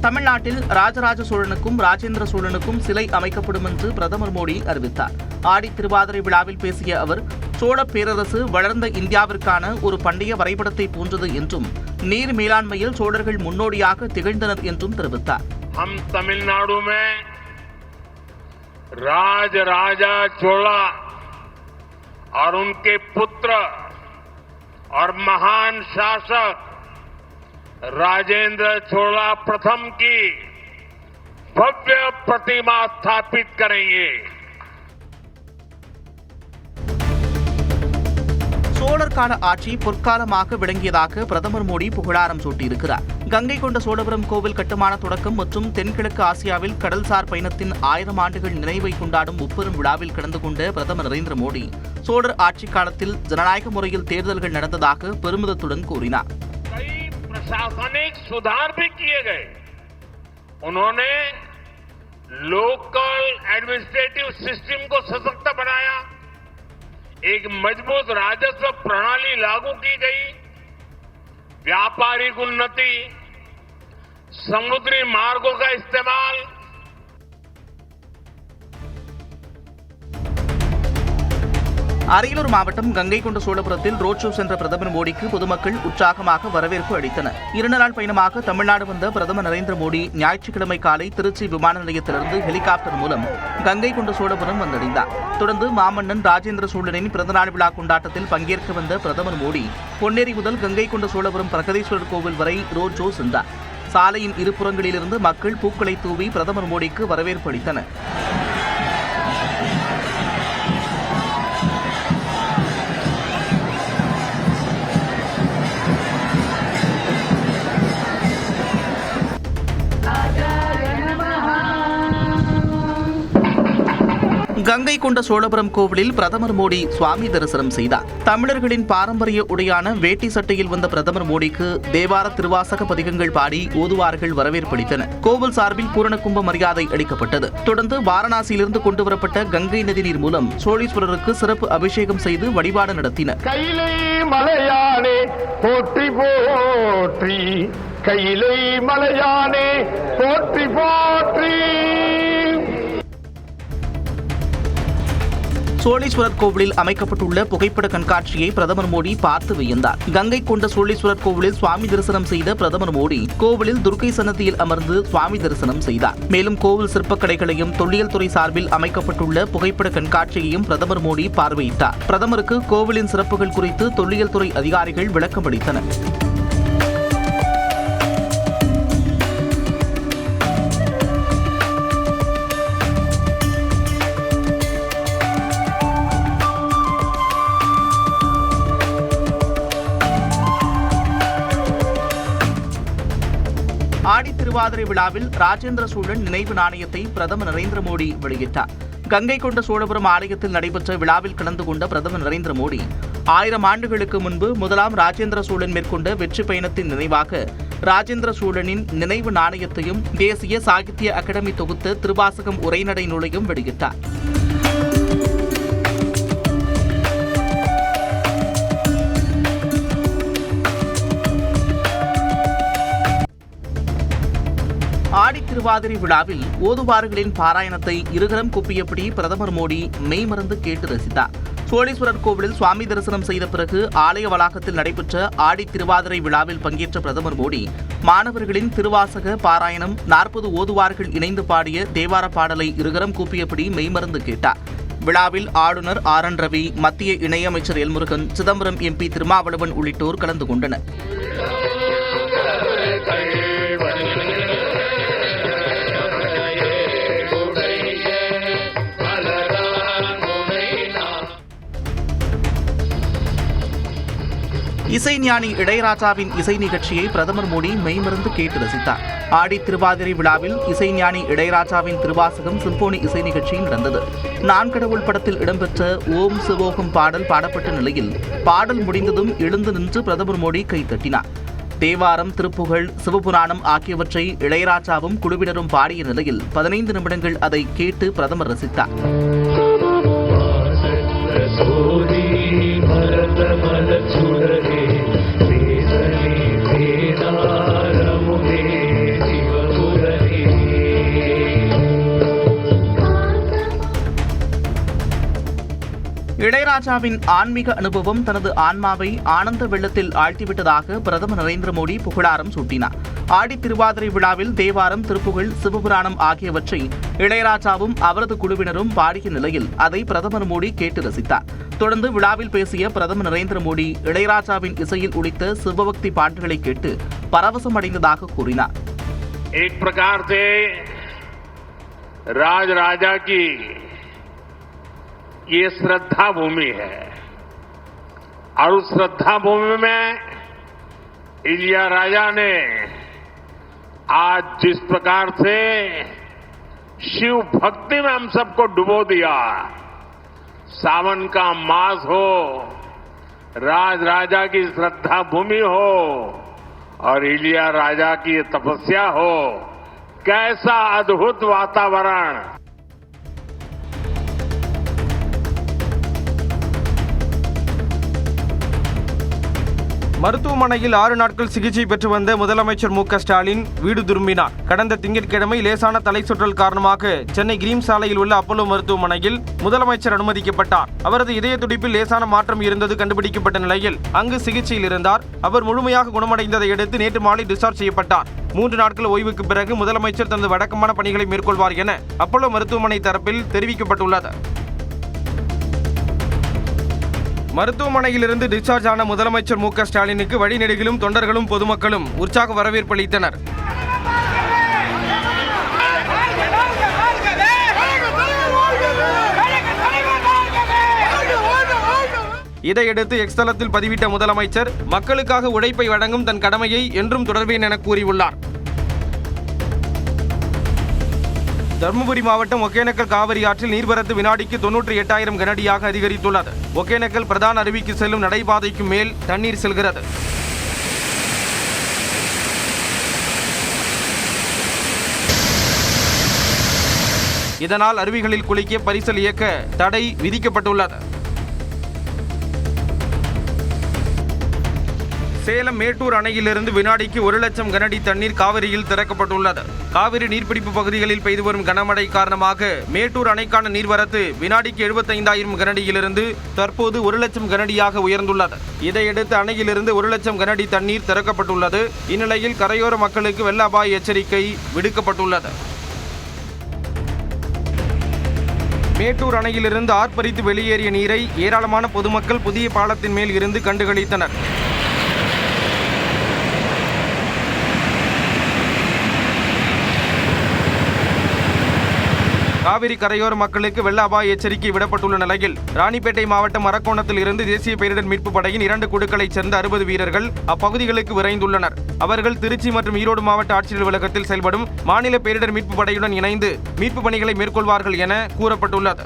தமிழ்நாட்டில் ராஜராஜ சோழனுக்கும் ராஜேந்திர சோழனுக்கும் சிலை அமைக்கப்படும் என்று பிரதமர் மோடி அறிவித்தார். ஆடி திருவாதிரை விழாவில் பேசிய அவர், சோழ பேரரசு வளர்ந்த இந்தியாவிற்கான ஒரு பண்டைய வரைபடத்தை போன்றது என்றும், நீர் மேலாண்மையில் சோழர்கள் முன்னோடியாக திகழ்ந்தனர் என்றும் தெரிவித்தார். हम तमिलनाडु में राजा चोला और उनके पुत्र और महान शासक राजेंद्र चोला प्रथम की भव्य प्रतिमा स्थापित करेंगे. சோழர் கால ஆட்சி பொற்காலமாக விளங்கியதாக பிரதமர் மோடி புகழாரம் சூட்டியிருக்கிறார். கங்கை கொண்ட சோழபுரம் கோவில் கட்டுமான தொடக்கம் மற்றும் தென்கிழக்கு ஆசியாவில் கடல்சார் பயணத்தின் 1000 ஆண்டுகள் நினைவை கொண்டாடும் முப்பெரும் விழாவில் கலந்து கொண்ட பிரதமர் நரேந்திர மோடி, சோழர் ஆட்சி காலத்தில் ஜனநாயக முறையில் தேர்தல்கள் நடந்ததாக பெருமிதத்துடன் கூறினார். प्रशासनिक सुधार भी किए गए. उन्होंने लोकल एडमिनिस्ट्रेटिव सिस्टम को सशक्त बनाया. एक मजबूत राजस्व प्रणाली लागू की गई. व्यापारिक उन्नति, समुद्री मार्गों का इस्तेमाल. அரியலூர் மாவட்டம் கங்கை கொண்ட சோழபுரத்தில் ரோட் ஷோ சென்ற பிரதமர் மோடிக்கு பொதுமக்கள் உற்சாகமாக வரவேற்பு அளித்தனர். 2 நாள் பயணமாக தமிழ்நாடு வந்த பிரதமர் நரேந்திர மோடி ஞாயிற்றுக்கிழமை காலை திருச்சி விமான நிலையத்திலிருந்து ஹெலிகாப்டர் மூலம் கங்கை கொண்ட சோழபுரம் வந்தடைந்தார். தொடர்ந்து மாமன்னன் ராஜேந்திர சோழனின் பிறந்தநாள் விழா கொண்டாட்டத்தில் பங்கேற்க வந்த பிரதமர் மோடி பொன்னேரி முதல் கங்கை கொண்ட சோழபுரம் பிரகதீஸ்வரர் கோவில் வரை ரோட் ஷோ சென்றார். சாலையின் இருபுறங்களிலிருந்து மக்கள் பூக்களை தூவி பிரதமர் மோடிக்கு வரவேற்பு அளித்தனர். கங்கை கொண்ட சோழபுரம் கோவிலில் பிரதமர் மோடி சுவாமி தரிசனம் செய்தார். தமிழர்களின் பாரம்பரிய உடையான வேட்டி சட்டையில் வந்த பிரதமர் மோடிக்கு தேவார திருவாசக பதிகங்கள் பாடி ஓதுவார்கள் வரவேற்பளித்தனர். கோவில் சார்பில் பூரண கும்ப மரியாதை அளிக்கப்பட்டது. தொடர்ந்து வாரணாசியிலிருந்து கொண்டுவரப்பட்ட கங்கை நதிநீர் மூலம் சோழீஸ்வரருக்கு சிறப்பு அபிஷேகம் செய்து வழிபாடு நடத்தினர். கையிலை மலையானே போற்றி போற்றி, கையிலை மலையானே போற்றி போற்றி. சோழீஸ்வரர் கோவிலில் அமைக்கப்பட்டுள்ள புகைப்பட கண்காட்சியை பிரதமர் மோடி பார்த்து வியந்தார். கங்கை கொண்ட சோழீஸ்வரர் கோவிலில் சுவாமி தரிசனம் செய்த பிரதமர் மோடி கோவிலில் துர்க்கை சன்னதியில் அமர்ந்து சுவாமி தரிசனம் செய்தார். மேலும் கோவில் சிற்பக்கலைகளையும் தொல்லியல் துறை சார்பில் அமைக்கப்பட்டுள்ள புகைப்பட கண்காட்சியையும் பிரதமர் மோடி பார்வையிட்டார். பிரதமருக்கு கோவிலின் சிறப்புகள் குறித்து தொல்லியல் துறை அதிகாரிகள் விளக்கம் அளித்தனர். ஆடி திருவாதிரை விழாவில் ராஜேந்திர சோழன் நினைவு நாணயத்தை பிரதமர் நரேந்திர மோடி வெளியிட்டார். கங்கை கொண்ட சோழபுரம் ஆலயத்தில் நடைபெற்ற விழாவில் கலந்து கொண்ட பிரதமர் நரேந்திர மோடி, 1000 ஆண்டுகளுக்கு முன்பு முதலாம் ராஜேந்திர சோழன் மேற்கொண்ட வெற்றி பயணத்தின் நினைவாக ராஜேந்திர சோழனின் நினைவு நாணயத்தையும் தேசிய சாகித்ய அகாடமி தொகுத்த திருவாசகம் உரைநடை நூலையும் வெளியிட்டார். ஆடி திருவாதிரை விழாவில் ஓதுவார்களின் பாராயணத்தை இருகரம் குப்பியபடி பிரதமர் மோடி மெய்மறந்து கேட்டு ரசித்தார். சோழீஸ்வரர் கோவிலில் சுவாமி தரிசனம் செய்த பிறகு ஆலய வளாகத்தில் நடைபெற்ற ஆடி திருவாதிரை விழாவில் பங்கேற்ற பிரதமர் மோடி மாணவர்களின் திருவாசக பாராயணம் 40 ஓதுவார்கள் இணைந்து பாடிய தேவார பாடலை இருகரம் கூப்பியபடி மெய்மறந்து கேட்டார். விழாவில் ஆளுநர் RN ரவி, மத்திய இணையமைச்சர் எல் முருகன், சிதம்பரம் MP திருமாவளவன் உள்ளிட்டோர் கலந்து கொண்டனர். இசைஞானி இளையராஜாவின் இசை நிகழ்ச்சியை பிரதமர் மோடி மெய்மறந்து கேட்டு ரசித்தார். ஆடி திருவாதிரை விழாவில் இசைஞானி இளையராஜாவின் திருவாசகம் சிம்போனி இசை நிகழ்ச்சி நடந்தது. நான் கடவுள் படத்தில் இடம்பெற்ற ஓம் சிவோகம் பாடல் பாடப்பட்ட நிலையில் பாடல் முடிந்ததும் எழுந்து நின்று பிரதமர் மோடி கைத்தட்டினார். தேவாரம், திருப்புகழ், சிவபுராணம் ஆகியவற்றை இளையராஜாவும் குழுவினரும் பாடிய நிலையில் 15 நிமிடங்கள் அதை கேட்டு பிரதமர் ரசித்தார். இளையராஜாவின் ஆன்மீக அனுபவம் தனது ஆன்மாவை ஆனந்த வெள்ளத்தில் ஆழ்த்திவிட்டதாக பிரதமர் நரேந்திர மோடி புகழாரம் சூட்டினார். ஆடி திருவாதிரை விழாவில் தேவாரம், திருப்புகழ், சிவபுராணம் ஆகியவற்றை இளையராஜாவும் அவரது குழுவினரும் பாடிய நிலையில் அதை பிரதமர் மோடி கேட்டு ரசித்தார். தொடர்ந்து விழாவில் பேசிய பிரதமர் நரேந்திர மோடி இளையராஜாவின் இசையில் ஒலித்த சிவபக்தி பாட்டுகளை கேட்டு பரவசமடைந்ததாக கூறினார். एक प्रकार से राज राजा की ये श्रद्धा भूमि है और उस श्रद्धा भूमि में इलिया राजा ने आज जिस प्रकार से शिव भक्ति में हम सबको डुबो दिया, सावन का मास हो, राज राजा की श्रद्धा भूमि हो और इलिया राजा की तपस्या हो, कैसा अद्भुत वातावरण। மருத்துவமனையில் 6 நாட்கள் சிகிச்சை பெற்று வந்த முதலமைச்சர் மு.க. ஸ்டாலின் வீடு திரும்பினார். கடந்த திங்கட்கிழமை லேசான தலை சுற்றல் காரணமாக சென்னை கிரீம் சாலையில் உள்ள அப்போலோ மருத்துவமனையில் முதலமைச்சர் அனுமதிக்கப்பட்டார். அவரது இதய துடிப்பில் லேசான மாற்றம் இருந்தது கண்டுபிடிக்கப்பட்ட நிலையில் அங்கு சிகிச்சையில் இருந்தார். அவர் முழுமையாக குணமடைந்ததை அடுத்து நேற்று மாலை டிஸ்சார்ஜ் செய்யப்பட்டார். 3 நாட்கள் ஓய்வுக்கு பிறகு முதலமைச்சர் தனது வழக்கமான பணிகளை மேற்கொள்வார் என அப்போலோ மருத்துவமனை தரப்பில் தெரிவிக்கப்பட்டுள்ளது. மருத்துவமனையிலிருந்து டிஸ்சார்ஜ் ஆன முதலமைச்சர் மு.க. ஸ்டாலினுக்கு வழிநெடுகிலும் தொண்டர்களும் பொதுமக்களும் உற்சாக வரவேற்பு அளித்தனர். இதையடுத்து எக்ஸ் தளத்தில் பதிவிட்ட முதலமைச்சர் மக்களுக்காக உழைப்பை வழங்கும் தன் கடமையை என்றும் தொடர்வேன் என கூறியுள்ளார். தருமபுரி மாவட்டம் ஒகேனக்கல் காவிரி ஆற்றில் நீர்வரத்து வினாடிக்கு 98,000 கனஅடியாக அதிகரித்துள்ளது. ஒகேனக்கல் பிரதான அருவிக்கு செல்லும் நடைபாதைக்கு மேல் தண்ணீர் செல்கிறது. இதனால் அருவிகளில் குளிக்க பரிசல் இயக்க தடை விதிக்கப்பட்டுள்ளது. சேலம் மேட்டூர் அணையிலிருந்து வினாடிக்கு 1,00,000 கனஅடி தண்ணீர் காவிரியில் திறக்கப்பட்டுள்ளது. காவிரி நீர்பிடிப்பு பகுதிகளில் பெய்து வரும் கனமழை காரணமாக மேட்டூர் அணைக்கான நீர்வரத்து வினாடிக்கு 75,000 கனஅடியிலிருந்து தற்போது 1,00,000 கனஅடியாக உயர்ந்துள்ளது. இதையடுத்து அணையிலிருந்து 1,00,000 கனஅடி தண்ணீர் திறக்கப்பட்டுள்ளது. இந்நிலையில் கரையோர மக்களுக்கு வெள்ள அபாய எச்சரிக்கை விடுக்கப்பட்டுள்ளது. மேட்டூர் அணையிலிருந்து ஆர்ப்பரித்து வெளியேறிய நீரை ஏராளமான பொதுமக்கள் புதிய பாலத்தின் மேல் இருந்து கண்டுகளித்தனர். காவிரி கரையோர மக்களுக்கு வெள்ள அபாய எச்சரிக்கை விடப்பட்டுள்ள நிலையில் ராணிப்பேட்டை மாவட்டம் அரக்கோணத்தில் இருந்து தேசிய பேரிடர் மீட்பு படையின் 2 குழுக்களைச் சேர்ந்த 60 வீரர்கள் அப்பகுதிகளுக்கு விரைந்துள்ளனர். அவர்கள் திருச்சி மற்றும் ஈரோடு மாவட்ட ஆட்சியர் அலுவலகத்தில் செயல்படும் மாநில பேரிடர் மீட்பு படையுடன் இணைந்து மீட்பு பணிகளை மேற்கொள்வார்கள் என கூறப்பட்டுள்ளது.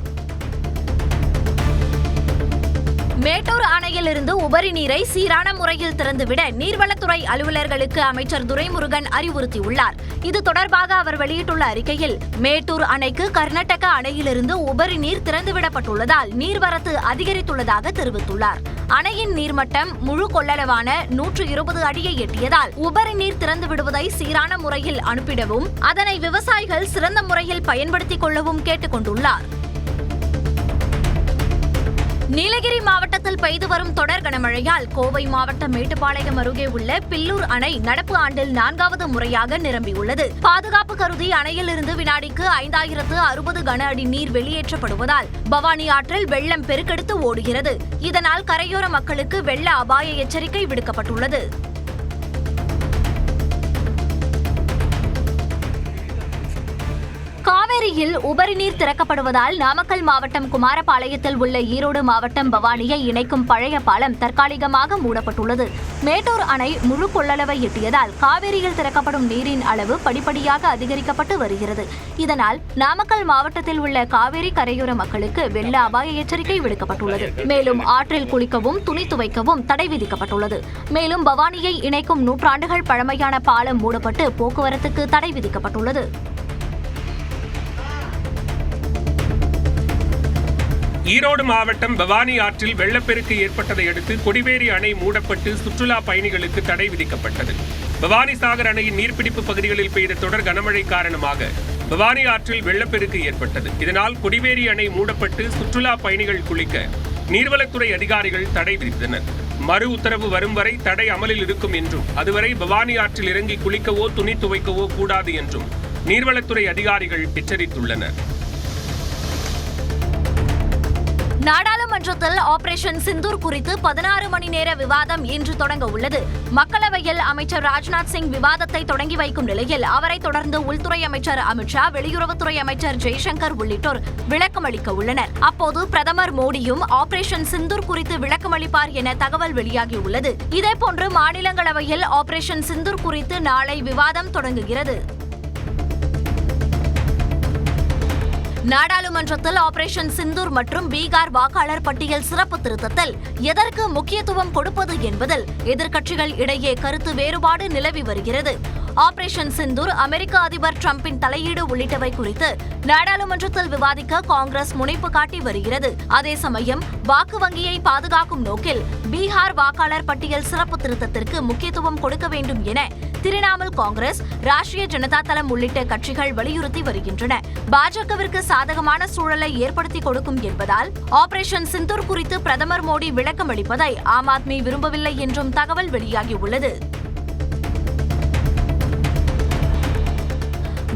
மேட்டூர் அணையிலிருந்து உபரி நீரை சீரான முறையில் திறந்துவிட நீர்வளத்துறை அலுவலர்களுக்கு அமைச்சர் துரைமுருகன் அறிவுறுத்தியுள்ளார். இது தொடர்பாக அவர் வெளியிட்டுள்ள அறிக்கையில், மேட்டூர் அணைக்கு கர்நாடக அணையிலிருந்து உபரி நீர் திறந்துவிடப்பட்டுள்ளதால் நீர்வரத்து அதிகரித்துள்ளதாக தெரிவித்துள்ளார். அணையின் நீர்மட்டம் முழு கொள்ளளவான 120 அடியை எட்டியதால் உபரி நீர் திறந்து விடுவதை சீரான முறையில் அனுப்பிடவும் அதனை விவசாயிகள் சிறந்த முறையில் பயன்படுத்திக் கொள்ளவும் கேட்டுக் கொண்டுள்ளார். நீலகிரி மாவட்டத்தில் பெய்து வரும் தொடர் கனமழையால் கோவை மாவட்டம் மேட்டுப்பாளையம் அருகே உள்ள பில்லூர் அணை நடப்பு ஆண்டில் 4வது முறையாக நிரம்பியுள்ளது. பாதுகாப்பு கருதி அணையிலிருந்து வினாடிக்கு 5,060 கன அடி நீர் வெளியேற்றப்படுவதால் பவானி ஆற்றில் வெள்ளம் பெருக்கெடுத்து ஓடுகிறது. இதனால் கரையோர மக்களுக்கு வெள்ள அபாய எச்சரிக்கை விடுக்கப்பட்டுள்ளது. காவிரியில் உபரி நீர் திறக்கப்படுவதால் நாமக்கல் மாவட்டம் குமாரபாளையத்தில் உள்ள ஈரோடு மாவட்டம் பவானியை இணைக்கும் பழைய பாலம் தற்காலிகமாக மூடப்பட்டுள்ளது. மேட்டூர் அணை முழு கொள்ளளவை எட்டியதால் காவிரியில் திறக்கப்படும் நீரின் அளவு படிப்படியாக அதிகரிக்கப்பட்டு வருகிறது. இதனால் நாமக்கல் மாவட்டத்தில் உள்ள காவிரி கரையோர மக்களுக்கு வெள்ள அபாய எச்சரிக்கை விடுக்கப்பட்டுள்ளது. மேலும் ஆற்றில் குளிக்கவும் துணி துவைக்கவும் தடை விதிக்கப்பட்டுள்ளது. மேலும் பவானியை இணைக்கும் 100 ஆண்டுகள் பழமையான பாலம் மூடப்பட்டு போக்குவரத்துக்கு தடை விதிக்கப்பட்டுள்ளது. ஈரோடு மாவட்டம் பவானி ஆற்றில் வெள்ளப்பெருக்கு ஏற்பட்டதை அடுத்து கொடிவேரி அணை மூடப்பட்டு சுற்றுலா பயணிகளுக்கு தடை விதிக்கப்பட்டது. பவானி சாகர் அணையின் நீர்பிடிப்பு பகுதிகளில் பெய்த தொடர் கனமழை காரணமாக பவானி ஆற்றில் வெள்ளப்பெருக்கு ஏற்பட்டது. இதனால் கொடிவேரி அணை மூடப்பட்டு சுற்றுலா பயணிகள் குளிக்க நீர்வளத்துறை அதிகாரிகள் தடை விதித்தனர். மறு உத்தரவு வரும் வரை தடை அமலில் இருக்கும் என்றும் அதுவரை பவானி ஆற்றில் இறங்கி குளிக்கவோ துணி துவைக்கவோ கூடாது என்றும் நீர்வளத்துறை அதிகாரிகள் எச்சரித்துள்ளனர். நாடாளுமன்றத்தில் ஆபரேஷன் சிந்தூர் குறித்து 16 மணி நேர விவாதம் இன்று தொடங்க உள்ளது. மக்களவையில் அமைச்சர் ராஜ்நாத் சிங் விவாதத்தை தொடங்கி வைக்கும் நிலையில் அவரை தொடர்ந்து உள்துறை அமைச்சர் அமித்ஷா, வெளியுறவுத்துறை அமைச்சர் ஜெய்சங்கர் உள்ளிட்டோர் விளக்கமளிக்க உள்ளனர். அப்போது பிரதமர் மோடியும் ஆபரேஷன் சிந்தூர் குறித்து விளக்கமளிப்பார் என தகவல் வெளியாகியுள்ளது. இதேபோன்று மாநிலங்களவையில் ஆபரேஷன் சிந்தூர் குறித்து நாளை விவாதம் தொடங்குகிறது. நாடாளுமன்றத்தில் ஆபரேஷன் சிந்தூர் மற்றும் பீகார் வாக்காளர் பட்டியல் சிறப்பு திருத்தத்தில் எதற்கு முக்கியத்துவம் கொடுப்பது என்பதில் எதிர்க்கட்சிகள் இடையே கருத்து வேறுபாடு நிலவி வருகிறது. ஆபரேஷன் சிந்தூர், அமெரிக்க அதிபர் டிரம்பின் தலையீடு உள்ளிட்டவை குறித்து நாடாளுமன்றத்தில் விவாதிக்க காங்கிரஸ் முனைப்பு காட்டி வருகிறது. அதே சமயம் வாக்கு வங்கியை பாதுகாக்கும் நோக்கில் பீகார் வாக்காளர் பட்டியல் சிறப்பு திருத்தத்திற்கு முக்கியத்துவம் கொடுக்க வேண்டும் என திரிணாமுல் காங்கிரஸ், ராஷ்டிரிய ஜனதா தளம் உள்ளிட்ட கட்சிகள் வலியுறுத்தி வருகின்றன. பாஜகவிற்கு சாதகமான சூழலை ஏற்படுத்தி கொடுக்கும் என்பதால் ஆபரேஷன் சிந்தூர் குறித்து பிரதமர் மோடி விளக்கம் அளிப்பதை ஆம் ஆத்மி விரும்பவில்லை என்றும் தகவல் வெளியாகியுள்ளது.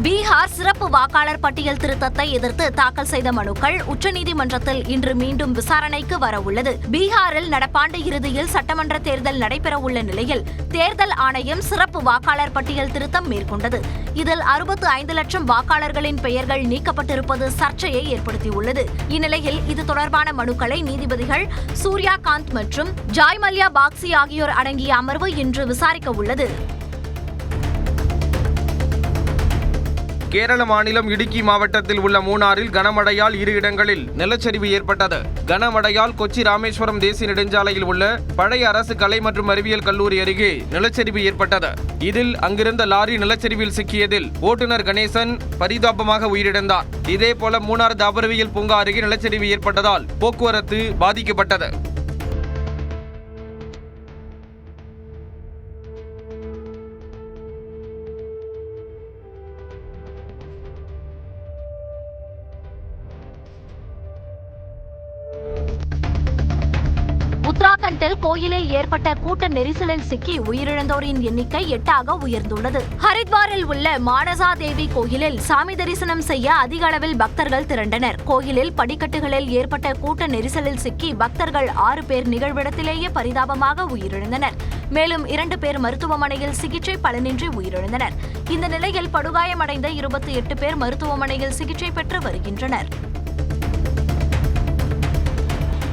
பீகார் சிறப்பு வாக்காளர் பட்டியல் திருத்தத்தை எதிர்த்து தாக்கல் செய்த மனுக்கள் உச்சநீதிமன்றத்தில் இன்று மீண்டும் விசாரணைக்கு வர உள்ளது. பீகாரில் நடப்பாண்டு இறுதியில் சட்டமன்ற தேர்தல் நடைபெறவுள்ள நிலையில் தேர்தல் ஆணையம் சிறப்பு வாக்காளர் பட்டியல் திருத்தம் மேற்கொண்டது. இதில் 65 லட்சம் வாக்காளர்களின் பெயர்கள் நீக்கப்பட்டிருப்பது சர்ச்சையை ஏற்படுத்தியுள்ளது. இந்நிலையில் இது தொடர்பான மனுக்களை நீதிபதிகள் சூர்யாகாந்த் மற்றும் ஜாய் மல்யா பாக்சி ஆகியோர் அடங்கிய அமர்வு இன்று விசாரிக்க உள்ளது. கேரள மாநிலம் இடுக்கி மாவட்டத்தில் உள்ள மூணாறில் கனமழையால் 2 இடங்களில் நிலச்சரிவு ஏற்பட்டது. கனமழையால் கொச்சி ராமேஸ்வரம் தேசிய நெடுஞ்சாலையில் உள்ள பழைய அரசு கலை மற்றும் அறிவியல் கல்லூரி அருகே நிலச்சரிவு ஏற்பட்டது. இதில் அங்கிருந்த லாரி நிலச்சரிவில் சிக்கியதில் ஓட்டுநர் கணேசன் பரிதாபமாக உயிரிழந்தார். இதேபோல மூணார் தாவரவியல் பூங்கா அருகே நிலச்சரிவு ஏற்பட்டதால் போக்குவரத்து பாதிக்கப்பட்டது. உத்தராகண்டில் கோயிலில் ஏற்பட்ட கூட்ட நெரிசலில் சிக்கி உயிரிழந்தோரின் எண்ணிக்கை 8ஆக உயர்ந்துள்ளது. ஹரித்வாரில் உள்ள மானசா தேவி கோயிலில் சாமி தரிசனம் செய்ய அதிக அளவில் பக்தர்கள் திரண்டனர். கோயிலில் படிக்கட்டுகளில் ஏற்பட்ட கூட்ட நெரிசலில் சிக்கி பக்தர்கள் 6 பேர் நிகழ்விடத்திலேயே பரிதாபமாக உயிரிழந்தனர். மேலும் 2 பேர் மருத்துவமனையில் சிகிச்சை பலனின்றி உயிரிழந்தனர். இந்த நிலையில் படுகாயமடைந்த 28 பேர் மருத்துவமனையில் சிகிச்சை பெற்று வருகின்றனர்.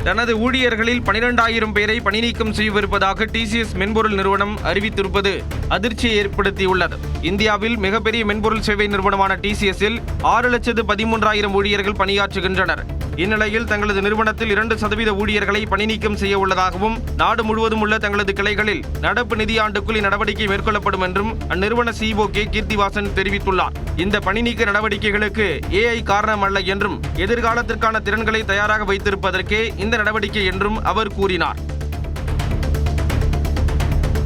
தனது ஊழியர்களில் 12,000 பேரை பணிநீக்கம் செய்யவிருப்பதாக டிசிஎஸ் மென்பொருள் நிறுவனம் அறிவித்திருப்பது அதிர்ச்சியை ஏற்படுத்தியுள்ளது. இந்தியாவில் மிகப்பெரிய மென்பொருள் சேவை நிறுவனமான டிசிஎஸ்ஸில் 6,13,000 ஊழியர்கள் பணியாற்றுகின்றனர். இந்நிலையில் தங்களது நிறுவனத்தில் 2% ஊழியர்களை பணிநீக்கம் செய்ய உள்ளதாகவும் நாடு முழுவதும் உள்ள தங்களது கிளைகளில் நடப்பு நிதியாண்டுக்குள் இந்நடவடிக்கை மேற்கொள்ளப்படும் என்றும் அந்நிறுவன சிஇஓ கீர்த்திவாசன் தெரிவித்துள்ளார். இந்த பணிநீக்க நடவடிக்கைகளுக்கு ஏஐ காரணம் அல்ல என்றும் எதிர்காலத்திற்கான திறன்களை தயாராக வைத்திருப்பதற்கே இந்த நடவடிக்கை என்றும் அவர் கூறினார்.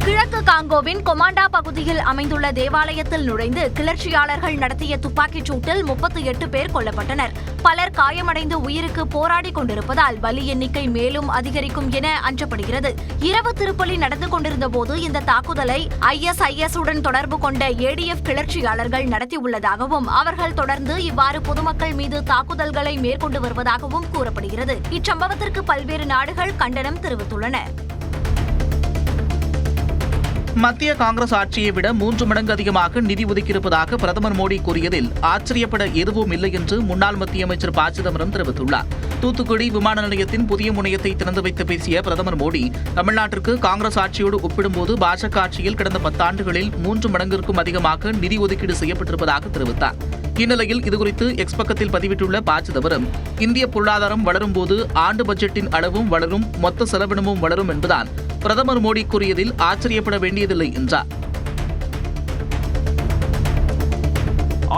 கிழக்கு காங்கோவின் கொமாண்டா பகுதியில் அமைந்துள்ள தேவாலயத்தில் நுழைந்து கிளர்ச்சியாளர்கள் நடத்திய துப்பாக்கிச் சூட்டில் 38 பேர் கொல்லப்பட்டனர். பலர் காயமடைந்து உயிருக்கு போராடி கொண்டிருப்பதால் பலி எண்ணிக்கை மேலும் அதிகரிக்கும் என அஞ்சப்படுகிறது. இரவு திருப்பலி நடந்து கொண்டிருந்த போது இந்த தாக்குதலை ISIS உடன் தொடர்பு கொண்ட ADF கிளர்ச்சியாளர்கள் நடத்தியுள்ளதாகவும் அவர்கள் தொடர்ந்து இவ்வாறு பொதுமக்கள் மீது தாக்குதல்களை மேற்கொண்டு வருவதாகவும் கூறப்படுகிறது. இச்சம்பவத்திற்கு பல்வேறு நாடுகள் கண்டனம் தெரிவித்துள்ளன. மத்திய காங்கிரஸ் ஆட்சியை விட 3 மடங்கு அதிகமாக நிதி ஒதுக்கியிருப்பதாக பிரதமர் மோடி கூறியதில் ஆச்சரியப்பட எதுவும் இல்லை என்று முன்னாள் மத்திய அமைச்சர் ப. சிதம்பரம் தெரிவித்துள்ளார். தூத்துக்குடி விமான நிலையத்தின் புதிய முனையத்தை திறந்து வைத்து பேசிய பிரதமர் மோடி, தமிழ்நாட்டிற்கு காங்கிரஸ் ஆட்சியோடு ஒப்பிடும்போது பாஜக ஆட்சியில் கடந்த 10 ஆண்டுகளில் 3 மடங்கிற்கும் அதிகமாக நிதி ஒதுக்கீடு செய்யப்பட்டிருப்பதாக தெரிவித்தார். இந்நிலையில் இதுகுறித்து எக்ஸ் பக்கத்தில் பதிவிட்டுள்ள ப. சிதம்பரம், இந்திய பொருளாதாரம் வளரும் போது ஆண்டு பட்ஜெட்டின் அளவும் வளரும், மொத்த செலவினமும் வளரும் என்பதால் பிரதமர் மோடி கூறியதில் ஆச்சரியப்பட வேண்டியதில்லை என்றார்.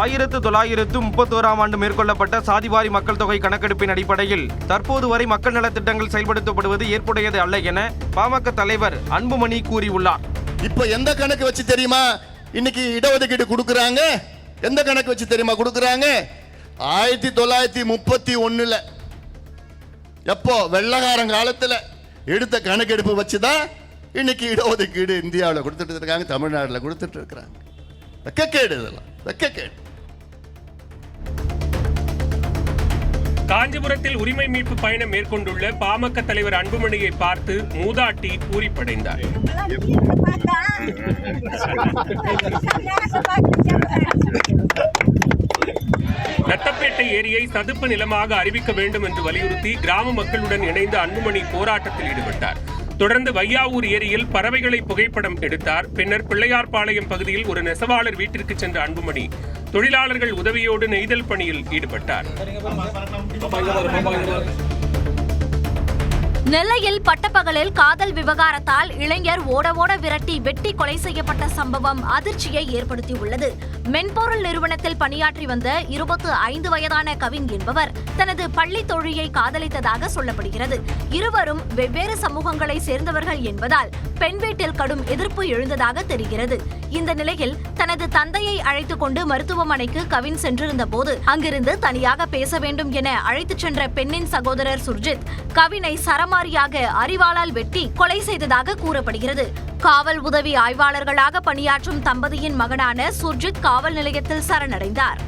1931ஆம் ஆண்டு மேற்கொள்ளப்பட்ட சாதிவாரி மக்கள் தொகை கணக்கெடுப்பின் அடிப்படையில் தற்போது வரை மக்கள் நலத்திட்டங்கள் செயல்படுத்தப்படுவது ஏற்புடையது அல்ல என பாமக தலைவர் அன்புமணி கூறியுள்ளார். இப்ப எந்த கணக்கு வச்சு தெரியுமா இன்னைக்கு இடஒதுக்கீடு கொடுக்கறாங்க? எந்த கணக்கு வச்சு தெரியுமா கொடுக்கறாங்க? 1931 எப்போ வெள்ளக்காரன் காலத்துல எடுத்த கணக்கெடுப்பு வச்சுதான் இன்னைக்கு இடஒதுக்கீடு இந்தியாவில் கொடுத்துட்டு இருக்காங்க, தமிழ்நாட்டில் கொடுத்துட்டு இருக்கிறாங்க. வெக்கக்கேடு, இதெல்லாம் வெக்கக்கேடு. காஞ்சிபுரத்தில் உரிமை மீட்பு பயணம் மேற்கொண்டுள்ள பாமக தலைவர் அன்புமணியை பார்த்து மூதாட்டி பூரிப்படைந்தார். நத்தப்பேட்டை ஏரியை சதுப்பு நிலமாக அறிவிக்க வேண்டும் என்று வலியுறுத்தி கிராம மக்களுடன் இணைந்து அன்புமணி போராட்டத்தில் ஈடுபட்டார். தொடர்ந்து வையாவூர் ஏரியில் பறவைகளை புகைப்படம் எடுத்தார். பின்னர் பிள்ளையார்பாளையம் பகுதியில் ஒரு நெசவாளர் வீட்டிற்கு சென்ற அன்புமணி தொழிலாளர்கள் உதவியோடு நெய்தல் பணியில் ஈடுபட்டார். நெல்லையில் பட்டப்பகலில் காதல் விவகாரத்தால் இளைஞர் ஓட விரட்டி வெட்டி கொலை செய்யப்பட்ட சம்பவம் அதிர்ச்சியை ஏற்படுத்தியுள்ளது. மென்பொருள் நிறுவனத்தில் பணியாற்றி வந்த 25 வயதான கவின் என்பவர் தனது பள்ளி தோழியை காதலித்ததாக சொல்லப்படுகிறது. இருவரும் வெவ்வேறு சமூகங்களை சேர்ந்தவர்கள் என்பதால் பெண் வீட்டில் கடும் எதிர்ப்பு எழுந்ததாக தெரிகிறது. இந்த நிலையில் தனது தந்தையை அழைத்துக் கொண்டு மருத்துவமனைக்கு கவின் சென்றிருந்த போது அங்கிருந்து தனியாக பேச வேண்டும் என அழைத்துச் சென்ற பெண்ணின் சகோதரர் சுர்ஜித் கவினை சரமாரியாக அரிவாளால் வெட்டி கொலை செய்ததாக கூறப்படுகிறது. காவல் உதவி ஆய்வாளர்களாக பணியாற்றும் தம்பதியின் மகனான சுர்ஜித் காவல் நிலையத்தில் சரணடைந்தார்.